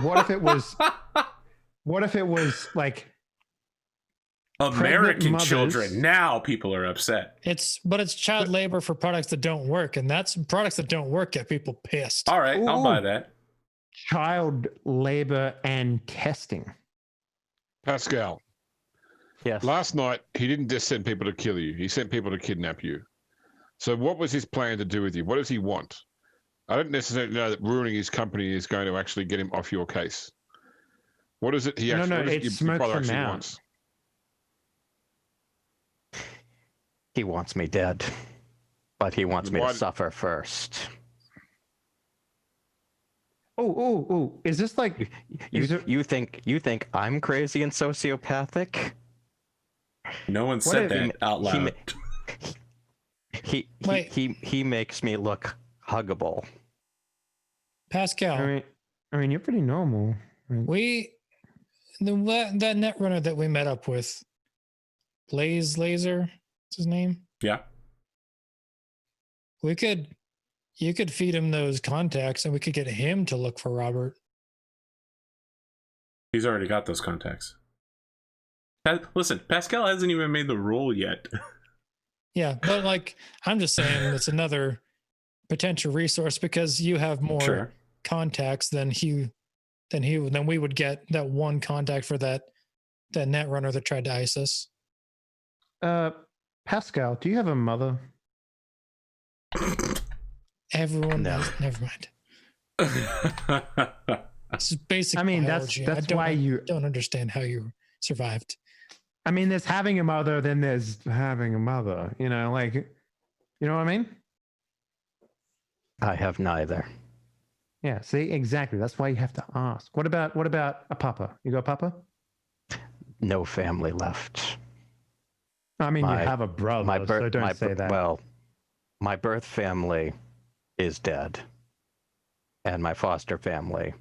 What if it was? What if it was like American mothers- children? Now people are upset. It's child labor for products that don't work, and that's products that don't work get people pissed. All right, I'll Ooh. buy that. child labor and testing? Pascal, Yes. last night he didn't just send people to kill you; he sent people to kidnap you. So, what was his plan to do with you? What does he want? I don't necessarily know that ruining his company is going to actually get him off your case. What is it he No, actually? no, what is it it's your smoke brother from actually out. wants? He wants me dead, but he wants me Why- to suffer first. Oh! Is this like? Is it- You think I'm crazy and sociopathic? No one What said if- that out loud. Wait. He makes me look huggable. Pascal, I mean, you're pretty normal. that netrunner that we met up with, Laser, what's his name? Yeah. You could feed him those contacts, and we could get him to look for Robert. He's already got those contacts. Listen, Pascal hasn't even made the roll yet. Yeah, but like I'm just saying, it's another potential resource because you have more Sure. contacts than we would get that one contact for that netrunner that tried to ice us. Pascal, do you have a mother? Everyone No. knows. Never mind. This is basic. I mean, that's biology. why you. don't understand how you survived. I mean, there's having a mother, then there's having a mother. You know, like, you know what I mean? I have neither. Yeah. See, exactly. That's why you have to ask. What about a papa? You got a papa? No family left. I mean, My- you have a brother, so don't say that. Well, my birth family is dead, and my foster family,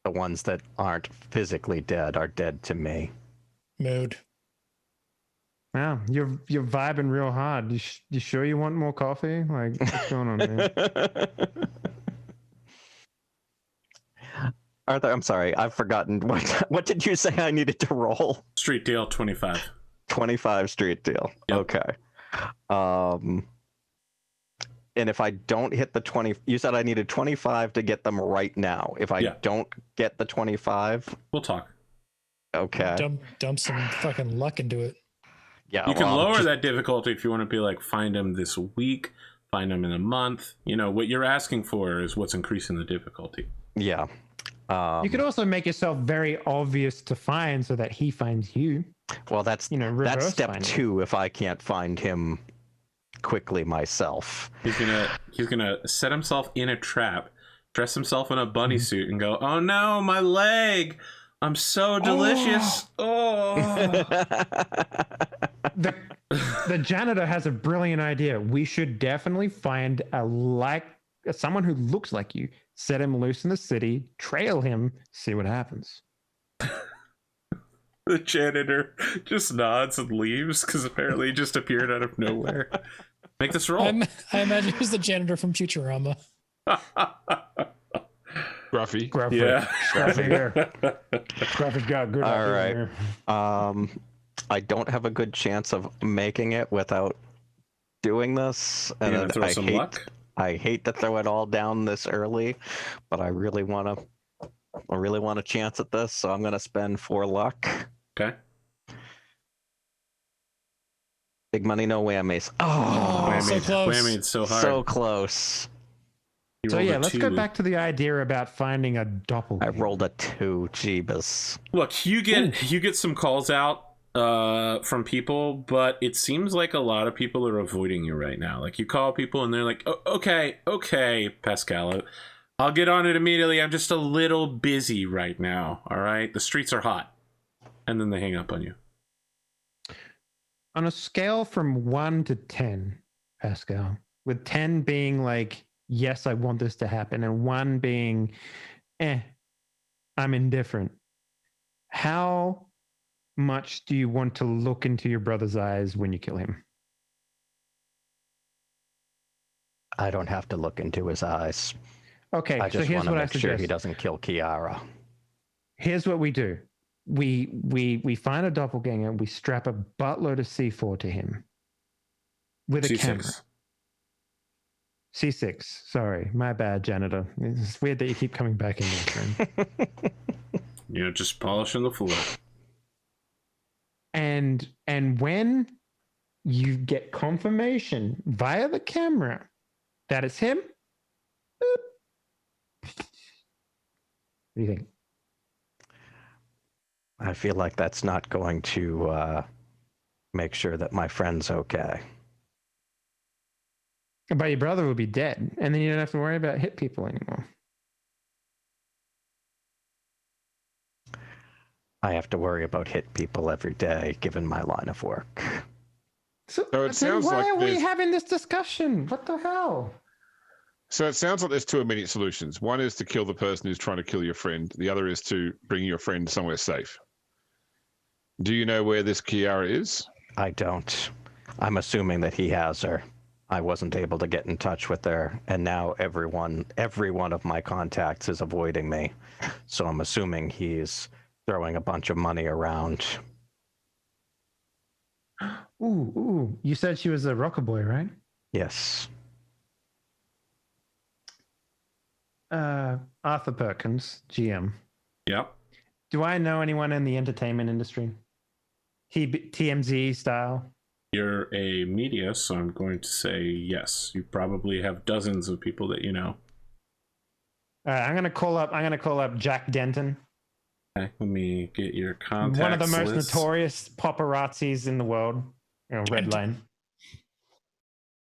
the ones that aren't physically dead, are dead to me. Mood. Wow, you're vibing real hard. You sure you want more coffee? Like, what's going on, man? Arthur, I'm sorry, I've forgotten what did you say I needed to roll? Street deal 25. 25 street deal. Yep. Okay. And if I don't hit the 20, you said I needed 25 to get them right now. If I Yeah. don't get the 25, We'll talk. okay. Dump some fucking luck into it. Yeah, You can well, lower just- that difficulty if you want to be like, find him this week, find him in a month. You know, what you're asking for is what's increasing the difficulty. Yeah. You could also make yourself very obvious to find so that he finds you. Well, that's You know, reverse that's step finding. 2 if I can't find him quickly myself. He's gonna set himself in a trap, dress himself in a bunny suit, and go, "Oh no, my leg! I'm so delicious!" Oh. The janitor has a brilliant idea. We should definitely find someone who looks like you, set him loose in the city, trail him, see what happens. The janitor just nods and leaves because apparently he just appeared out of nowhere. Make this roll. I imagine he's the janitor from Futurama. Gruffy. Yeah. Scruffy here. Scruffy's got good All idea right. here. I don't have a good chance of making it without doing this. You And gonna throw some luck? I hate to throw it all down this early, but I really want a chance at this, so I'm gonna spend 4 luck. Okay. Big money, no whammies. Oh, Oh, so close. Whammied so hard. so close. He So rolled yeah, a let's 2. go back to the idea about finding a I doppelganger. rolled a 2. Jeebus. Look, you get some calls out from people, but it seems like a lot of people are avoiding you right now. Like you call people and they're like, oh, okay, Pascal, I'll get on it immediately. I'm just a little busy right now. All right, the streets are hot, and then they hang up on you. On a scale from 1 to 10, Pascal, with 10 being like, yes, I want this to happen, and 1 being, I'm indifferent. How much do you want to look into your brother's eyes when you kill him? I don't have to look into his eyes. Okay, I so just here's want to what I make sure suggest. he doesn't kill Kiara. Here's what we do. We find a doppelganger, we strap a buttload of C4 to him with a C6. camera. C6. Sorry, my bad, janitor. It's weird that you keep coming back in there, friend. You know, just polishing the floor. And when you get confirmation via the camera that it's him, boop. What do you think? I feel like that's not going to make sure that my friend's okay. But your brother will be dead, and then you don't have to worry about hit people anymore. I have to worry about hit people every day, given my line of work. So So it then sounds why like are we there's- having this discussion? What the hell? So it sounds like there's 2 immediate solutions. One is to kill the person who's trying to kill your friend. The other is to bring your friend somewhere safe. Do you know where this Kiara is? I don't. I'm assuming that he has her. I wasn't able to get in touch with her, and now every one of my contacts is avoiding me. So I'm assuming he's throwing a bunch of money around. Ooh. You said she was a rocker boy, right? Yes. Arthur Perkins, GM. Yep. Do I know anyone in the entertainment industry? TMZ style? You're a media, so I'm going to say yes. You probably have dozens of people that you know. I'm gonna call up Jack Denton, Okay, let me get your contacts. one of the most list. notorious paparazzis in the world. Redline.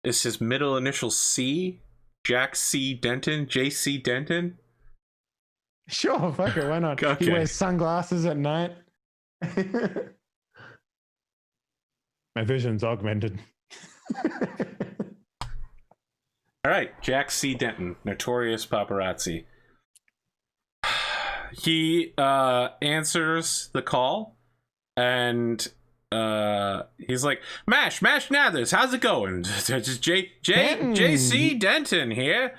Is his middle initial C? Jack C. Denton? J.C. Denton? Sure, fuck it, why not? Okay. He wears sunglasses at night. My vision's augmented. All right, Jack C. Denton, notorious paparazzi. He answers the call, and he's like, Mash Nathers, how's it going? Denton. J.C. Denton here.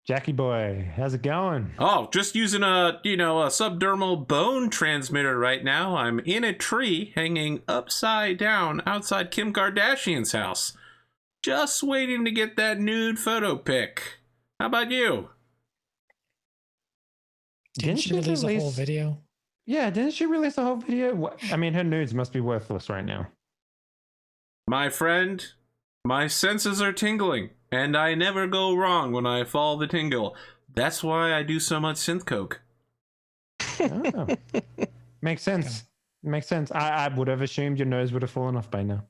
Jackie boy, how's it going? Oh, just using a subdermal bone transmitter right now. I'm in a tree hanging upside down outside Kim Kardashian's house. Just waiting to get that nude photo pic. How about you? Didn't she release a whole video? Yeah, didn't she release a whole video? I mean, her nudes must be worthless right now. My friend, my senses are tingling, and I never go wrong when I follow the tingle. That's why I do so much synth coke. Oh. Makes sense. Makes sense. I would have assumed your nose would have fallen off by now.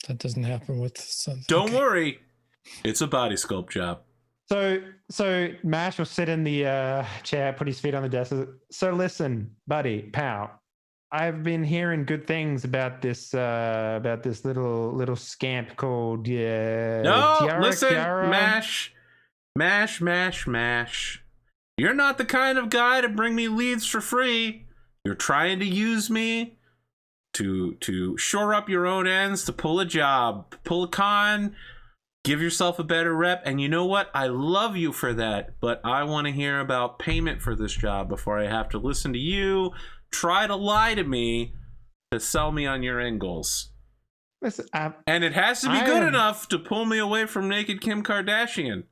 That doesn't happen with some. Don't worry, it's a body sculpt job. So Mash will sit in the chair, put his feet on the desk. So listen, buddy, pal, I've been hearing good things about this little scamp called No, Tiara, listen, Kiara. Mash. You're not the kind of guy to bring me leads for free. You're trying to use me to shore up your own ends, to pull a job, pull a con, give yourself a better rep. And you know what? I love you for that, but I want to hear about payment for this job before I have to listen to you try to lie to me to sell me on your end goals. Listen, and it has to be good enough to pull me away from naked Kim Kardashian.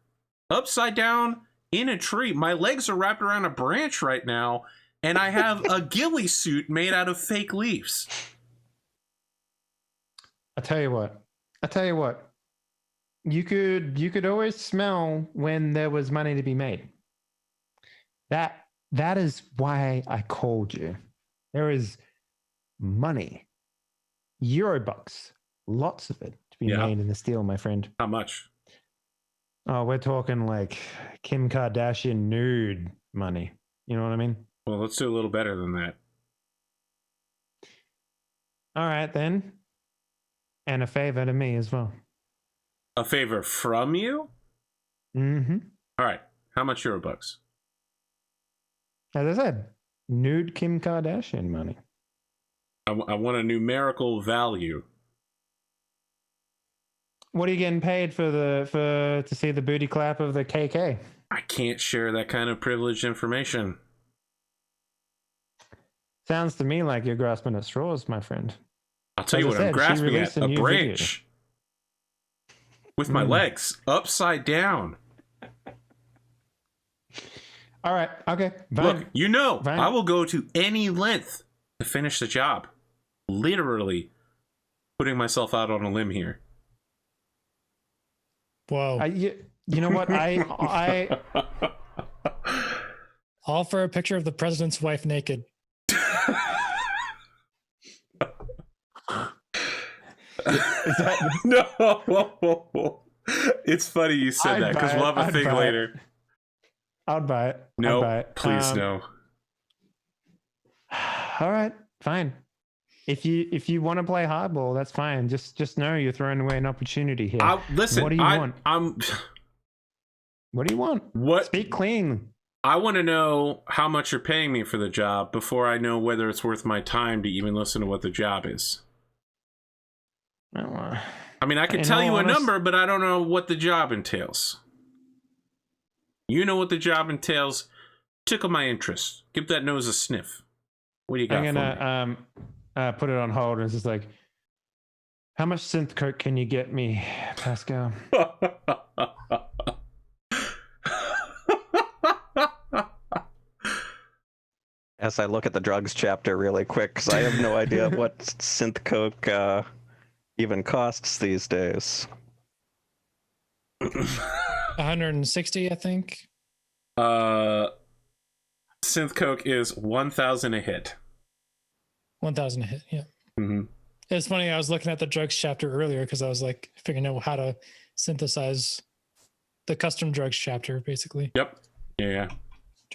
Upside down in a tree. My legs are wrapped around a branch right now, and I have a ghillie suit made out of fake leaves. I tell you what. You could always smell when there was money to be made. That is why I called you. There is money. Eurobucks. Lots of it to be made in the steel, my friend. How much? Oh, we're talking like Kim Kardashian nude money. You know what I mean? Well, let's do a little better than that. All right, then. And a favor to me as well. A favor from you? Mm-hmm. All right. How much Eurobucks? As I said, nude Kim Kardashian money. I want a numerical value. What are you getting paid to see the booty clap of the KK? I can't share that kind of privileged information. Sounds to me like you're grasping at straws, my friend. I'll tell you what I'm grasping at. A branch. With my legs upside down. All right. Okay. Fine. Look, you know, Fine. I will go to any length to finish the job. Literally putting myself out on a limb here. Whoa. You know what? I All for a picture of the president's wife naked. No. It's funny you said that because we'll have a thing later. I'd buy it. No, please no. All right, fine. If you want to play hardball, that's fine. Just know you're throwing away an opportunity here. Listen, what do you want? What do you want? What? Speak clean. I want to know how much you're paying me for the job before I know whether it's worth my time to even listen to what the job is. I mean, I can tell you a number, but I don't know what the job entails. You know what the job entails. Tickle my interest. Give that nose a sniff. What do you got I'm for gonna put it on hold, and it's just like, how much synth coke can you get me, Pascal? As I look at the drugs chapter really quick, because I have no idea what synth coke even costs these days. 160, I think. Synth coke is 1,000 a hit. 1,000 a hit, yeah. Mm-hmm. It's funny, I was looking at the drugs chapter earlier because I was like figuring out how to synthesize the custom drugs chapter, basically. Yep. Yeah.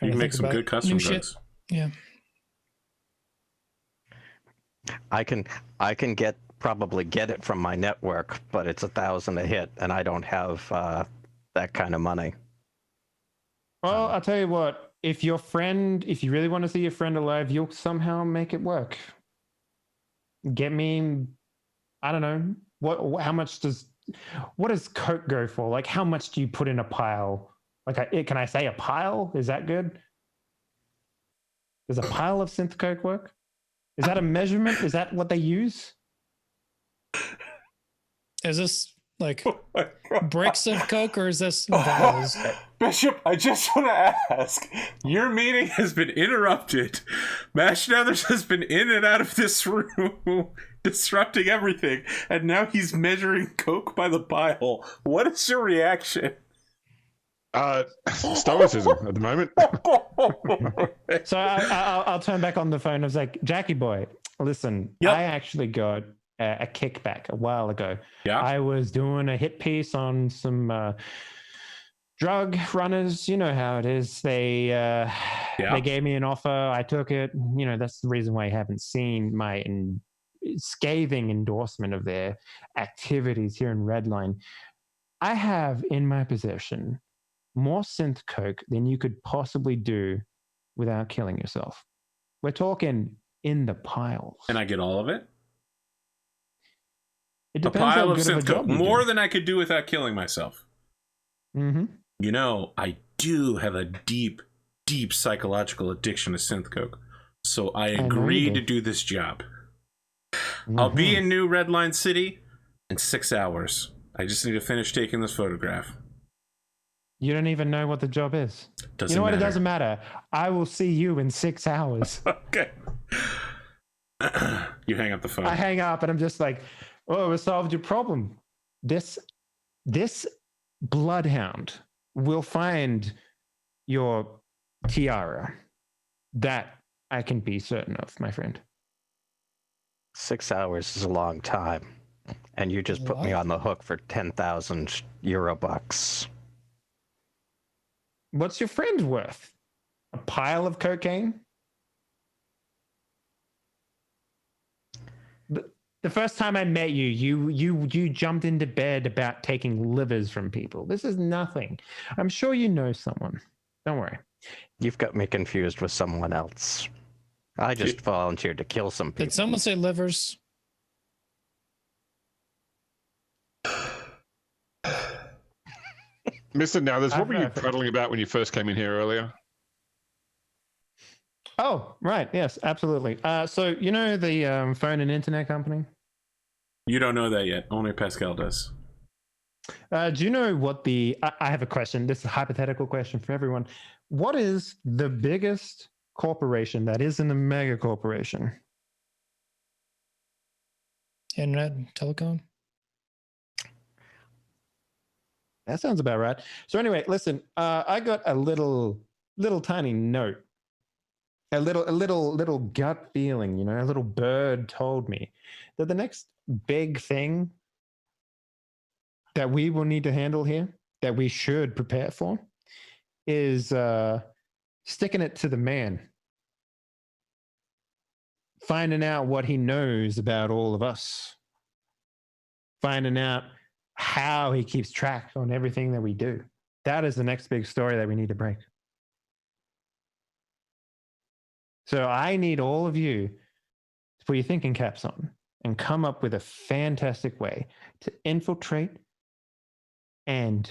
You can make some good custom drugs. Yeah. I can probably get it from my network, but it's 1,000 a hit, and I don't have that kind of money. Well, I'll tell you what. If you really want to see your friend alive, you'll somehow make it work. Get me, I don't know, what does coke go for? Like, how much do you put in a pile? Like, can I say a pile? Is that good? Does a pile of synth coke work? Is that a measurement? Is that what they use? Is this like bricks of coke, or is this vials? Bishop, I just want to ask, your meeting has been interrupted. Mash Nathers has been in and out of this room, disrupting everything, and now he's measuring coke by the pile. What is your reaction? Stoicism at the moment. So I'll turn back on the phone. I was like, Jackie boy, listen, I actually got a kickback a while ago. Yeah. I was doing a hit piece on some drug runners. You know how it is. They gave me an offer. I took it. You know, that's the reason why I haven't seen my scathing endorsement of their activities here in Redline. I have in my possession more synth coke than you could possibly do without killing yourself. We're talking in the piles. And I get all of it? It A depends pile how of good of a synth job coke. you More do. than I could do without killing myself. Mm-hmm. You know, I do have a deep, deep psychological addiction to synth coke. So I know you agreed do. to do this job. I'll be in New Redline City in 6 hours. I just need to finish taking this photograph. You don't even know what the job is. Doesn't You know what? matter. It doesn't matter. I will see you in 6 hours. Okay. You hang up the phone. I hang up and I'm just like, oh, we solved your problem. This bloodhound will find your tiara. That I can be certain of, my friend. 6 hours is a long time. And you just put me What? on the hook for 10,000 euro bucks. What's your friend worth? A pile of cocaine? The first time I met you, you jumped into bed about taking livers from people. This is nothing. I'm sure you know someone. Don't worry. You've got me confused with someone else. I just volunteered to kill some people. Did someone say livers? Mr. Nathers, what were you I've- prattling about when you first came in here earlier? Oh, right. Yes, absolutely. So you know the phone and internet company? You don't know that yet. Only Pascal does. Do you know what I have a question. This is a hypothetical question for everyone. What is the biggest corporation that isn't a mega corporation? Internet, telecom? That sounds about right. So anyway, listen, I got a little tiny note, a little gut feeling, you know, a little bird told me that the next big thing that we will need to handle here, that we should prepare for, is sticking it to the man, finding out what he knows about all of us, finding out how he keeps track on everything that we do. That is the next big story that we need to break. So I need all of you to put your thinking caps on and come up with a fantastic way to infiltrate and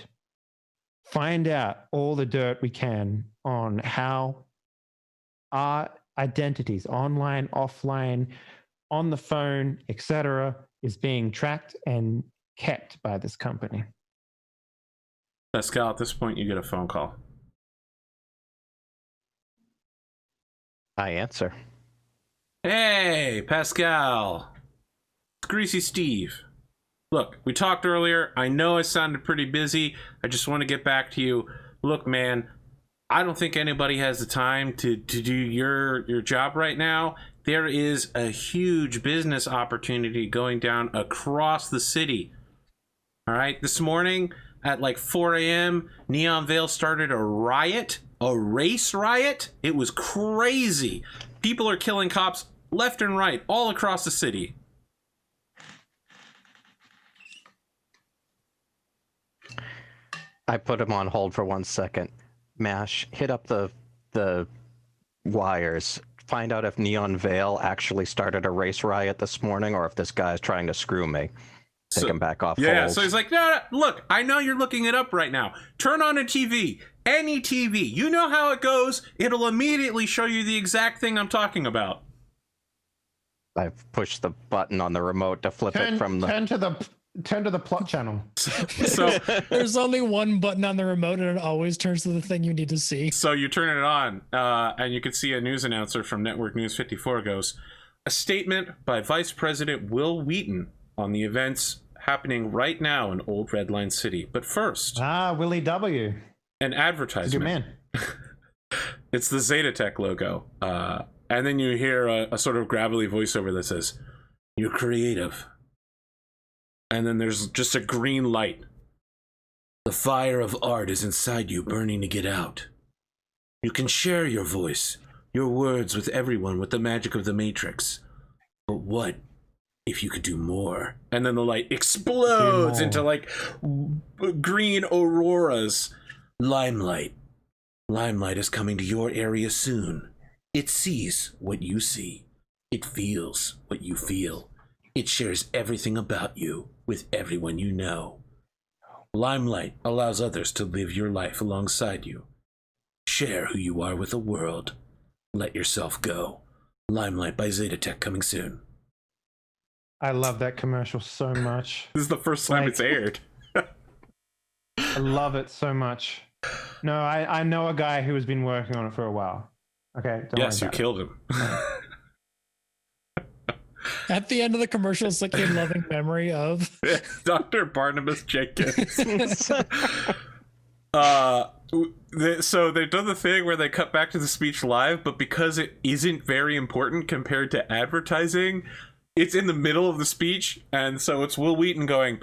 find out all the dirt we can on how our identities, online, offline, on the phone, etc., is being tracked and kept by this company. Pascal, at this point, you get a phone call. I answer. Hey, Pascal. It's Greasy Steve. Look, we talked earlier. I know I sounded pretty busy. I just want to get back to you. Look, man, I don't think anybody has the time to do your job right now. There is a huge business opportunity going down across the city. All right, this morning at like 4 a.m., Neon Vale started a riot, a race riot. It was crazy. People are killing cops left and right all across the city. I put him on hold for 1 second. Mash, hit up the wires. Find out if Neon Vale actually started a race riot this morning or if this guy's trying to screw me. Take him back off Yeah, hold. so he's like, no, look, I know you're looking it up right now. Turn on a TV, any TV. You know how it goes. It'll immediately show you the exact thing I'm talking about. I've pushed the button on the remote to flip it from the... Turn to the plot channel. So There's only one button on the remote and it always turns to the thing you need to see. So you turn it on, and you can see a news announcer from Network News 54 goes, a statement by Vice President Will Wheaton on the events happening right now in Old Redline City. But first, Willie W. an advertisement. Good man. It's the Zetatech logo. And then you hear a sort of gravelly voiceover that says, you're creative. And then there's just a green light. The fire of art is inside you, burning to get out. You can share your voice, your words with everyone with the magic of the Matrix. But what if you could do more? And then the light explodes into like green auroras. Limelight. Limelight is coming to your area soon. It sees what you see. It feels what you feel. It shares everything about you with everyone you know. Limelight allows others to live your life alongside you. Share who you are with the world. Let yourself go. Limelight by Zetatech coming soon. I love that commercial so much. This is the first time it's aired. I love it so much. No, I know a guy who has been working on it for a while. Okay. Yes, you killed him. At the end of the commercial, it's like in loving memory of Dr. Barnabas Jenkins. So they've done the thing where they cut back to the speech live, but because it isn't very important compared to advertising, it's in the middle of the speech, and so it's Will Wheaton going,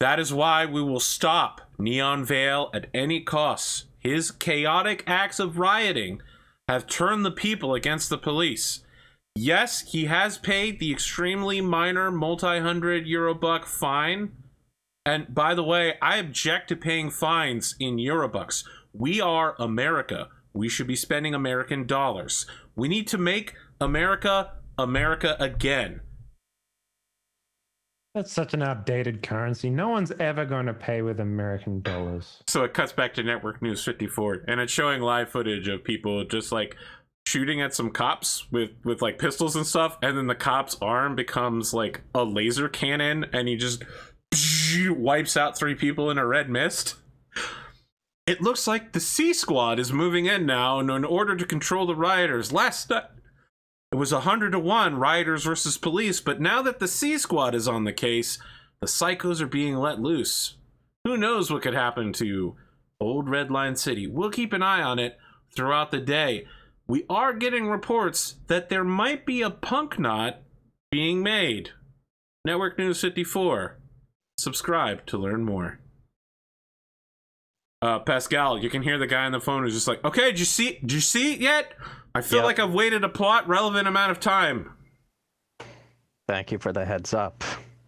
"That is why we will stop Neon Vale at any cost. His chaotic acts of rioting have turned the people against the police. Yes, he has paid the extremely minor multi-hundred Eurobuck fine. And by the way, I object to paying fines in Eurobucks. We are America. We should be spending American dollars. We need to make America America again." That's such an outdated currency. No one's ever going to pay with American dollars. So it cuts back to Network News 54, and it's showing live footage of people just like shooting at some cops with like pistols and stuff, and then the cop's arm becomes like a laser cannon, and he just wipes out 3 people in a red mist. It looks like the C Squad is moving in now in order to control the rioters. Last night it was 100-1 rioters versus police, but now that the C Squad is on the case, the psychos are being let loose. Who knows what could happen to old Redline City? We'll keep an eye on it throughout the day. We are getting reports that there might be a punk knot being made. Network News 54. Subscribe to learn more. Pascal, you can hear the guy on the phone who's just like, "Okay, did you see it yet? I feel like I've waited a plot relevant amount of time." Thank you for the heads up.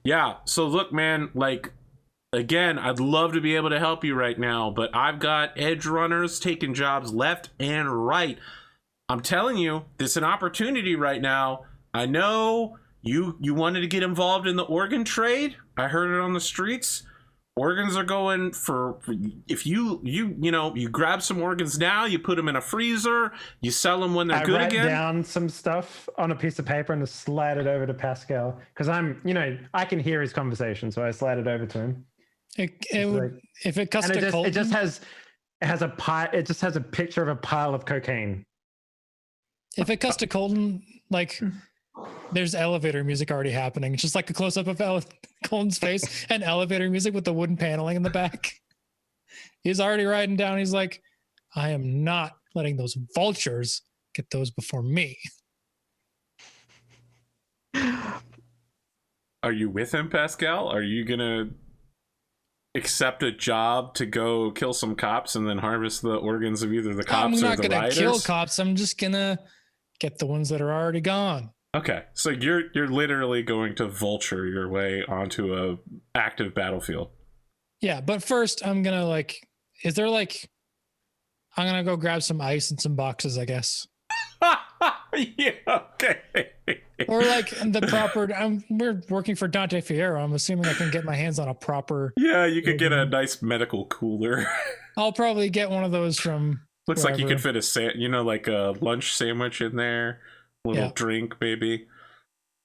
Yeah, so look, man, like, again, I'd love to be able to help you right now, but I've got edge runners taking jobs left and right. I'm telling you, this is an opportunity right now. I know you wanted to get involved in the organ trade. I heard it on the streets. Organs are going for if you grab some organs now, you put them in a freezer, you sell them when they're good again. I write down some stuff on a piece of paper and just slide it over to Pascal because I can hear his conversation, so I slide it over to him. If it cuts to Coltan, it just has a picture of a pile of cocaine. If it cuts to Coltan, like there's elevator music already happening. It's just like a close up of Colton's face and elevator music with the wooden paneling in the back. He's already writing down. He's like, "I am not letting those vultures get those before me." Are you with him, Pascal? Are you gonna accept a job to go kill some cops and then harvest the organs of either the cops or the rioters? I'm not gonna kill cops. I'm just gonna get the ones that are already gone. Okay, so you're literally going to vulture your way onto a active battlefield. Yeah, but first I'm gonna I'm gonna go grab some ice and some boxes, I guess. Yeah, okay. Or like the proper. We're working for Dante Fierro. I'm assuming I can get my hands on a proper. Yeah, you could get a nice medical cooler. I'll probably get one of those from. Looks wherever. like you could fit like a lunch sandwich in there. Little drink, baby.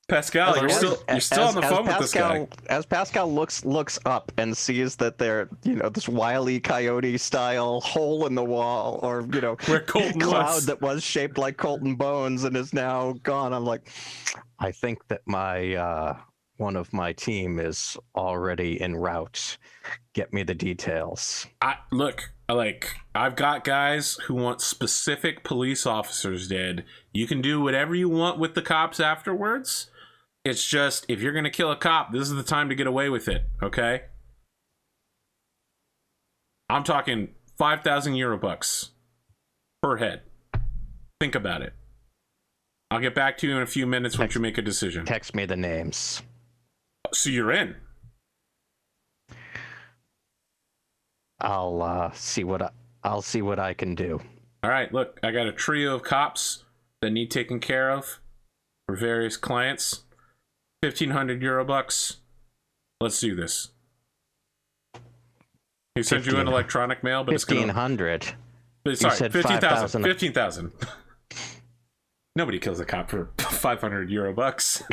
Pascal, you're still on the phone with this guy. As Pascal looks up and sees that they're this Wile E. Coyote style hole in the wall, or where Coltan cloud that was shaped like Coltan bones and is now gone. I'm like, I think that my one of my team is already en route. Get me the details. I've got guys who want specific police officers dead. You can do whatever you want with the cops afterwards. It's just, if you're going to kill a cop, this is the time to get away with it, okay? I'm talking 5,000 Eurobucks per head. Think about it. I'll get back to you in a few minutes once you make a decision. Text me the names. So you're in. I'll see what I can do. All right, look, I got a trio of cops that need taken care of for various clients. 1,500 euro bucks. Let's do this. He sent you an electronic mail, but 1,500. Sorry, said 15,000. 5,000. 15,000. Nobody kills a cop for 500 euro bucks.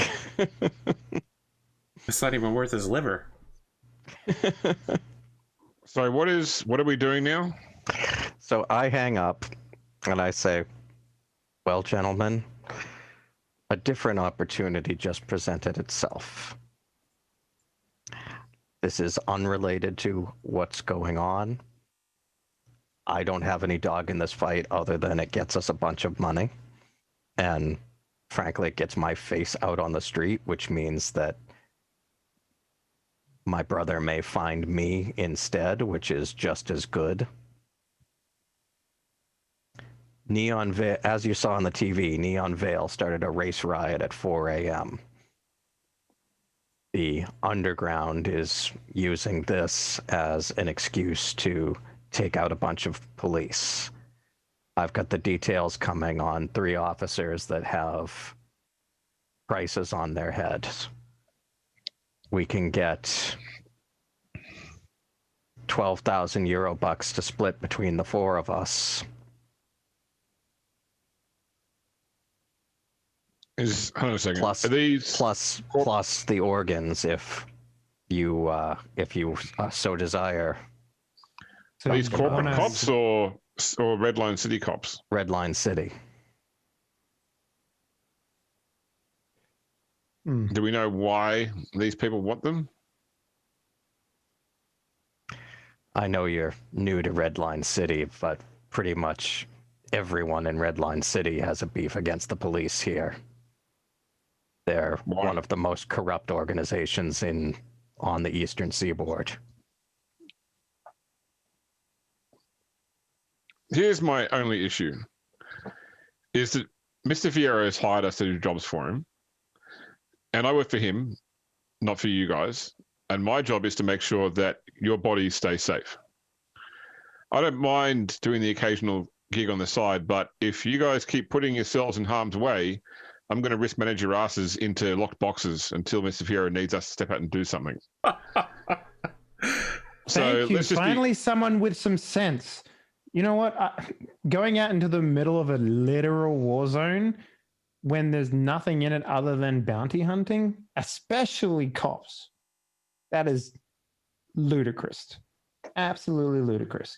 It's not even worth his liver. So what are we doing now? So I hang up and I say, well, gentlemen, a different opportunity just presented itself. This is unrelated to what's going on. I don't have any dog in this fight other than it gets us a bunch of money. And frankly, it gets my face out on the street, which means that my brother may find me instead, which is just as good. Neon Veil, as you saw on the TV, Neon Veil started a race riot at 4 a.m. The underground is using this as an excuse to take out a bunch of police. I've got the details coming on 3 officers that have prices on their heads. We can get 12,000 euro bucks to split between the 4 of us. Hold on a second. Plus, are these plus the organs if you so desire. So these corporate Bonez- cops or Redline City cops? Redline City. Do we know why these people want them? I know you're new to Redline City, but pretty much everyone in Redline City has a beef against the police here. They're Why? one of the most corrupt organizations on the Eastern Seaboard. Here's my only issue, is that Mr. Fierro has hired us to do jobs for him, and I work for him, not for you guys, and my job is to make sure that your bodies stay safe. I don't mind doing the occasional gig on the side, but if you guys keep putting yourselves in harm's way, I'm going to risk manage your asses into locked boxes until Mr. Fierro needs us to step out and do something. Thank you. Finally, someone with some sense. You know what? Going out into the middle of a literal war zone when there's nothing in it other than bounty hunting, especially cops, that is ludicrous. Absolutely ludicrous.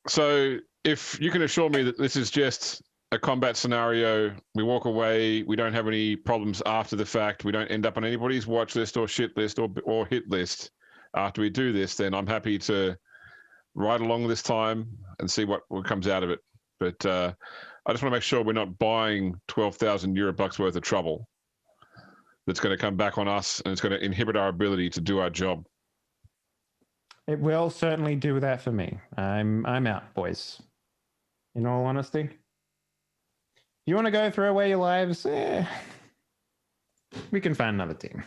So if you can assure me that this is just a combat scenario, we walk away, we don't have any problems after the fact, we don't end up on anybody's watch list or shit list or hit list after we do this, then I'm happy to ride along this time and see what comes out of it. But I just want to make sure we're not buying 12,000 euro bucks worth of trouble that's going to come back on us and it's going to inhibit our ability to do our job. It will certainly do that for me. I'm out, boys. In all honesty. You want to go throw away your lives? We can find another team.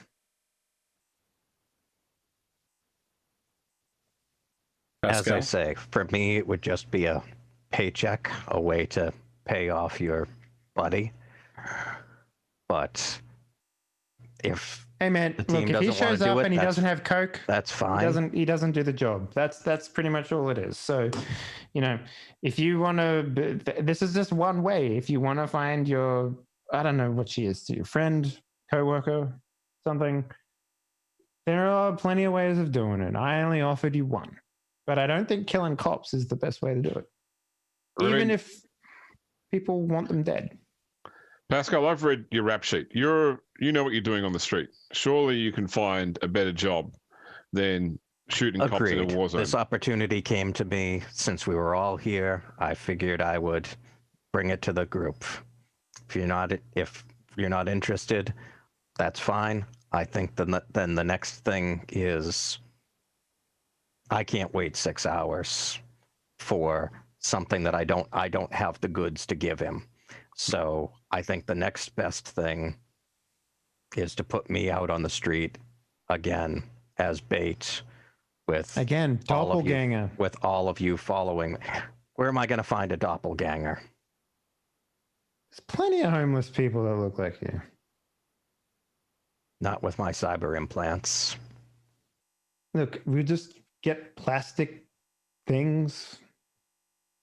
Pascal. As I say, for me, it would just be a paycheck, a way to pay off your buddy. But if Hey man, the team look, if he doesn't wanna shows do up it, and he that's- doesn't have coke, that's fine. he doesn't do the job. That's pretty much all it is. So, you know, if you want to, this is just one way. If you want to find your, I don't know what she is to your friend, coworker, something, there are plenty of ways of doing it. I only offered you one, but I don't think killing cops is the best way to do it. Even if people want them dead. Pascal, I've read your rap sheet. You know what you're doing on the street. Surely you can find a better job than shooting cops in Agreed. a war zone. This opportunity came to me since we were all here. I figured I would bring it to the group. If you're not interested, that's fine. I think then the next thing is I can't wait 6 hours for something that I don't have the goods to give him. So I think the next best thing is to put me out on the street again as bait with Again, doppelganger. with all of you following. Where am I going to find a doppelganger? There's plenty of homeless people that look like you. Not with my cyber implants. Look, we just get plastic things.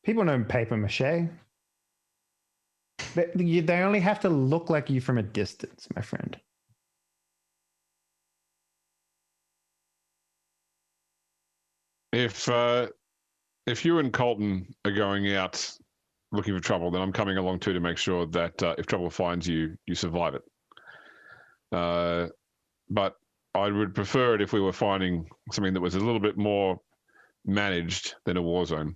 People know paper mache. They only have to look like you from a distance, my friend. If you and Colton are going out looking for trouble, then I'm coming along too to make sure that if trouble finds you, you survive it. But I would prefer it if we were finding something that was a little bit more managed than a war zone.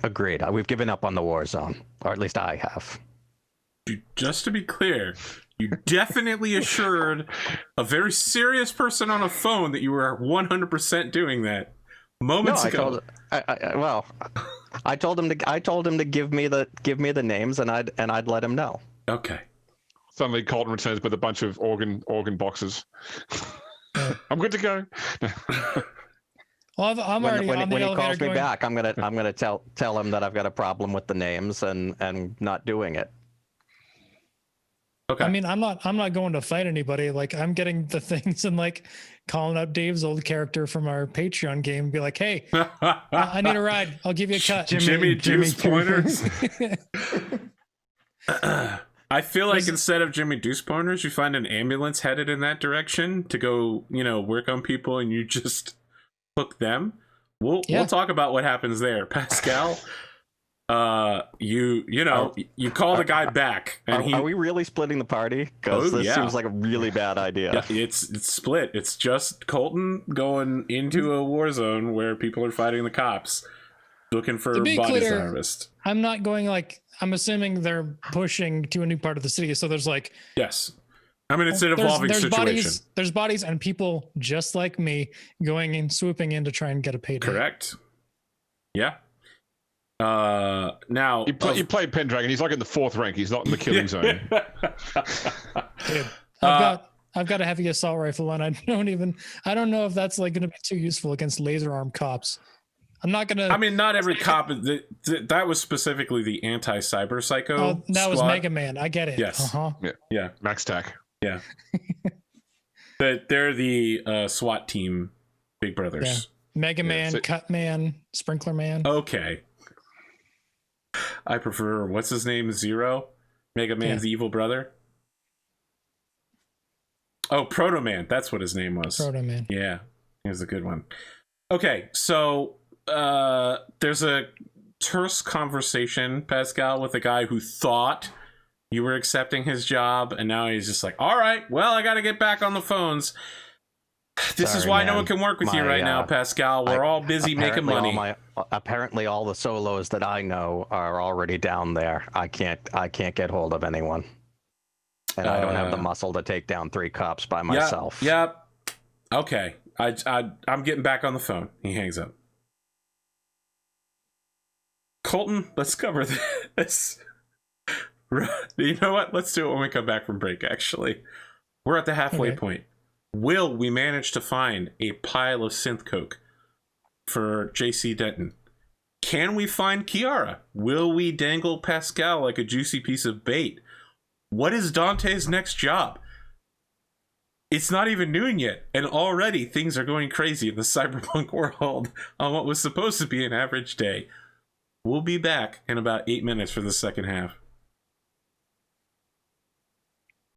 Agreed. We've given up on the war zone, or at least I have. Just to be clear, you definitely assured a very serious person on a phone that you were 100% doing that moments ago. I told him to give me the names, and I'd let him know. Okay. Suddenly, Colton returns with a bunch of organ boxes. I'm good to go. Well, I'm already on the when he elevator calls me going, back, I'm gonna tell him that I've got a problem with the names and not doing it. Okay. I mean, I'm not going to fight anybody. Like, I'm getting the things and like calling up Dave's old character from our Patreon game and be like, hey, I need a ride. I'll give you a cut. Jimmy Juice Pointers. I feel like instead of Jimmy Deuce Pointers, you find an ambulance headed in that direction to go, work on people, and you just hook them. We'll talk about what happens there. Pascal, you call the guy back, and are we really splitting the party? Because this seems like a really bad idea. Yeah, it's split. It's just Colton going into a war zone where people are fighting the cops, looking for bodies to harvest. I'm not going like. I'm assuming they're pushing to a new part of the city, so there's like yes. I mean, it's an evolving situation. There's bodies and people just like me going and swooping in to try and get a payday. Correct. Yeah. Now you play Pendragon. He's like in the 4th rank. He's not in the killing zone. Dude, I've got a heavy assault rifle, and I don't know if that's like going to be too useful against laser arm cops. I'm not gonna. I mean, not every cop. That was specifically the anti-cyber psycho. Oh, that squad. Was Mega Man. I get it. Yes. Yeah. Max Tack. Yeah. They're the SWAT team, Big Brothers. Yeah. Mega Man, Cut Man, Sprinkler Man. Okay. I prefer what's his name, Zero, Mega Man's evil brother. Oh, Proto Man. That's what his name was. Proto Man. Yeah, he was a good one. Okay, so. There's a terse conversation, Pascal, with a guy who thought you were accepting his job, and now he's just like, all right, well, I got to get back on the phones. This is why no one can work with you right now, Pascal. We're all busy making money. Apparently, all the solos that I know are already down there. I can't get hold of anyone, and I don't have the muscle to take down 3 cops by myself. Yep. Okay. I'm getting back on the phone. He hangs up. Colton, let's cover this. You know what? Let's do it when we come back from break, actually. We're at the halfway point. Will we manage to find a pile of synth coke for JC Denton? Can we find Kiara? Will we dangle Pascal like a juicy piece of bait? What is Dante's next job? It's not even noon yet, and already things are going crazy in the cyberpunk world on what was supposed to be an average day. We'll be back in about 8 minutes for the second half.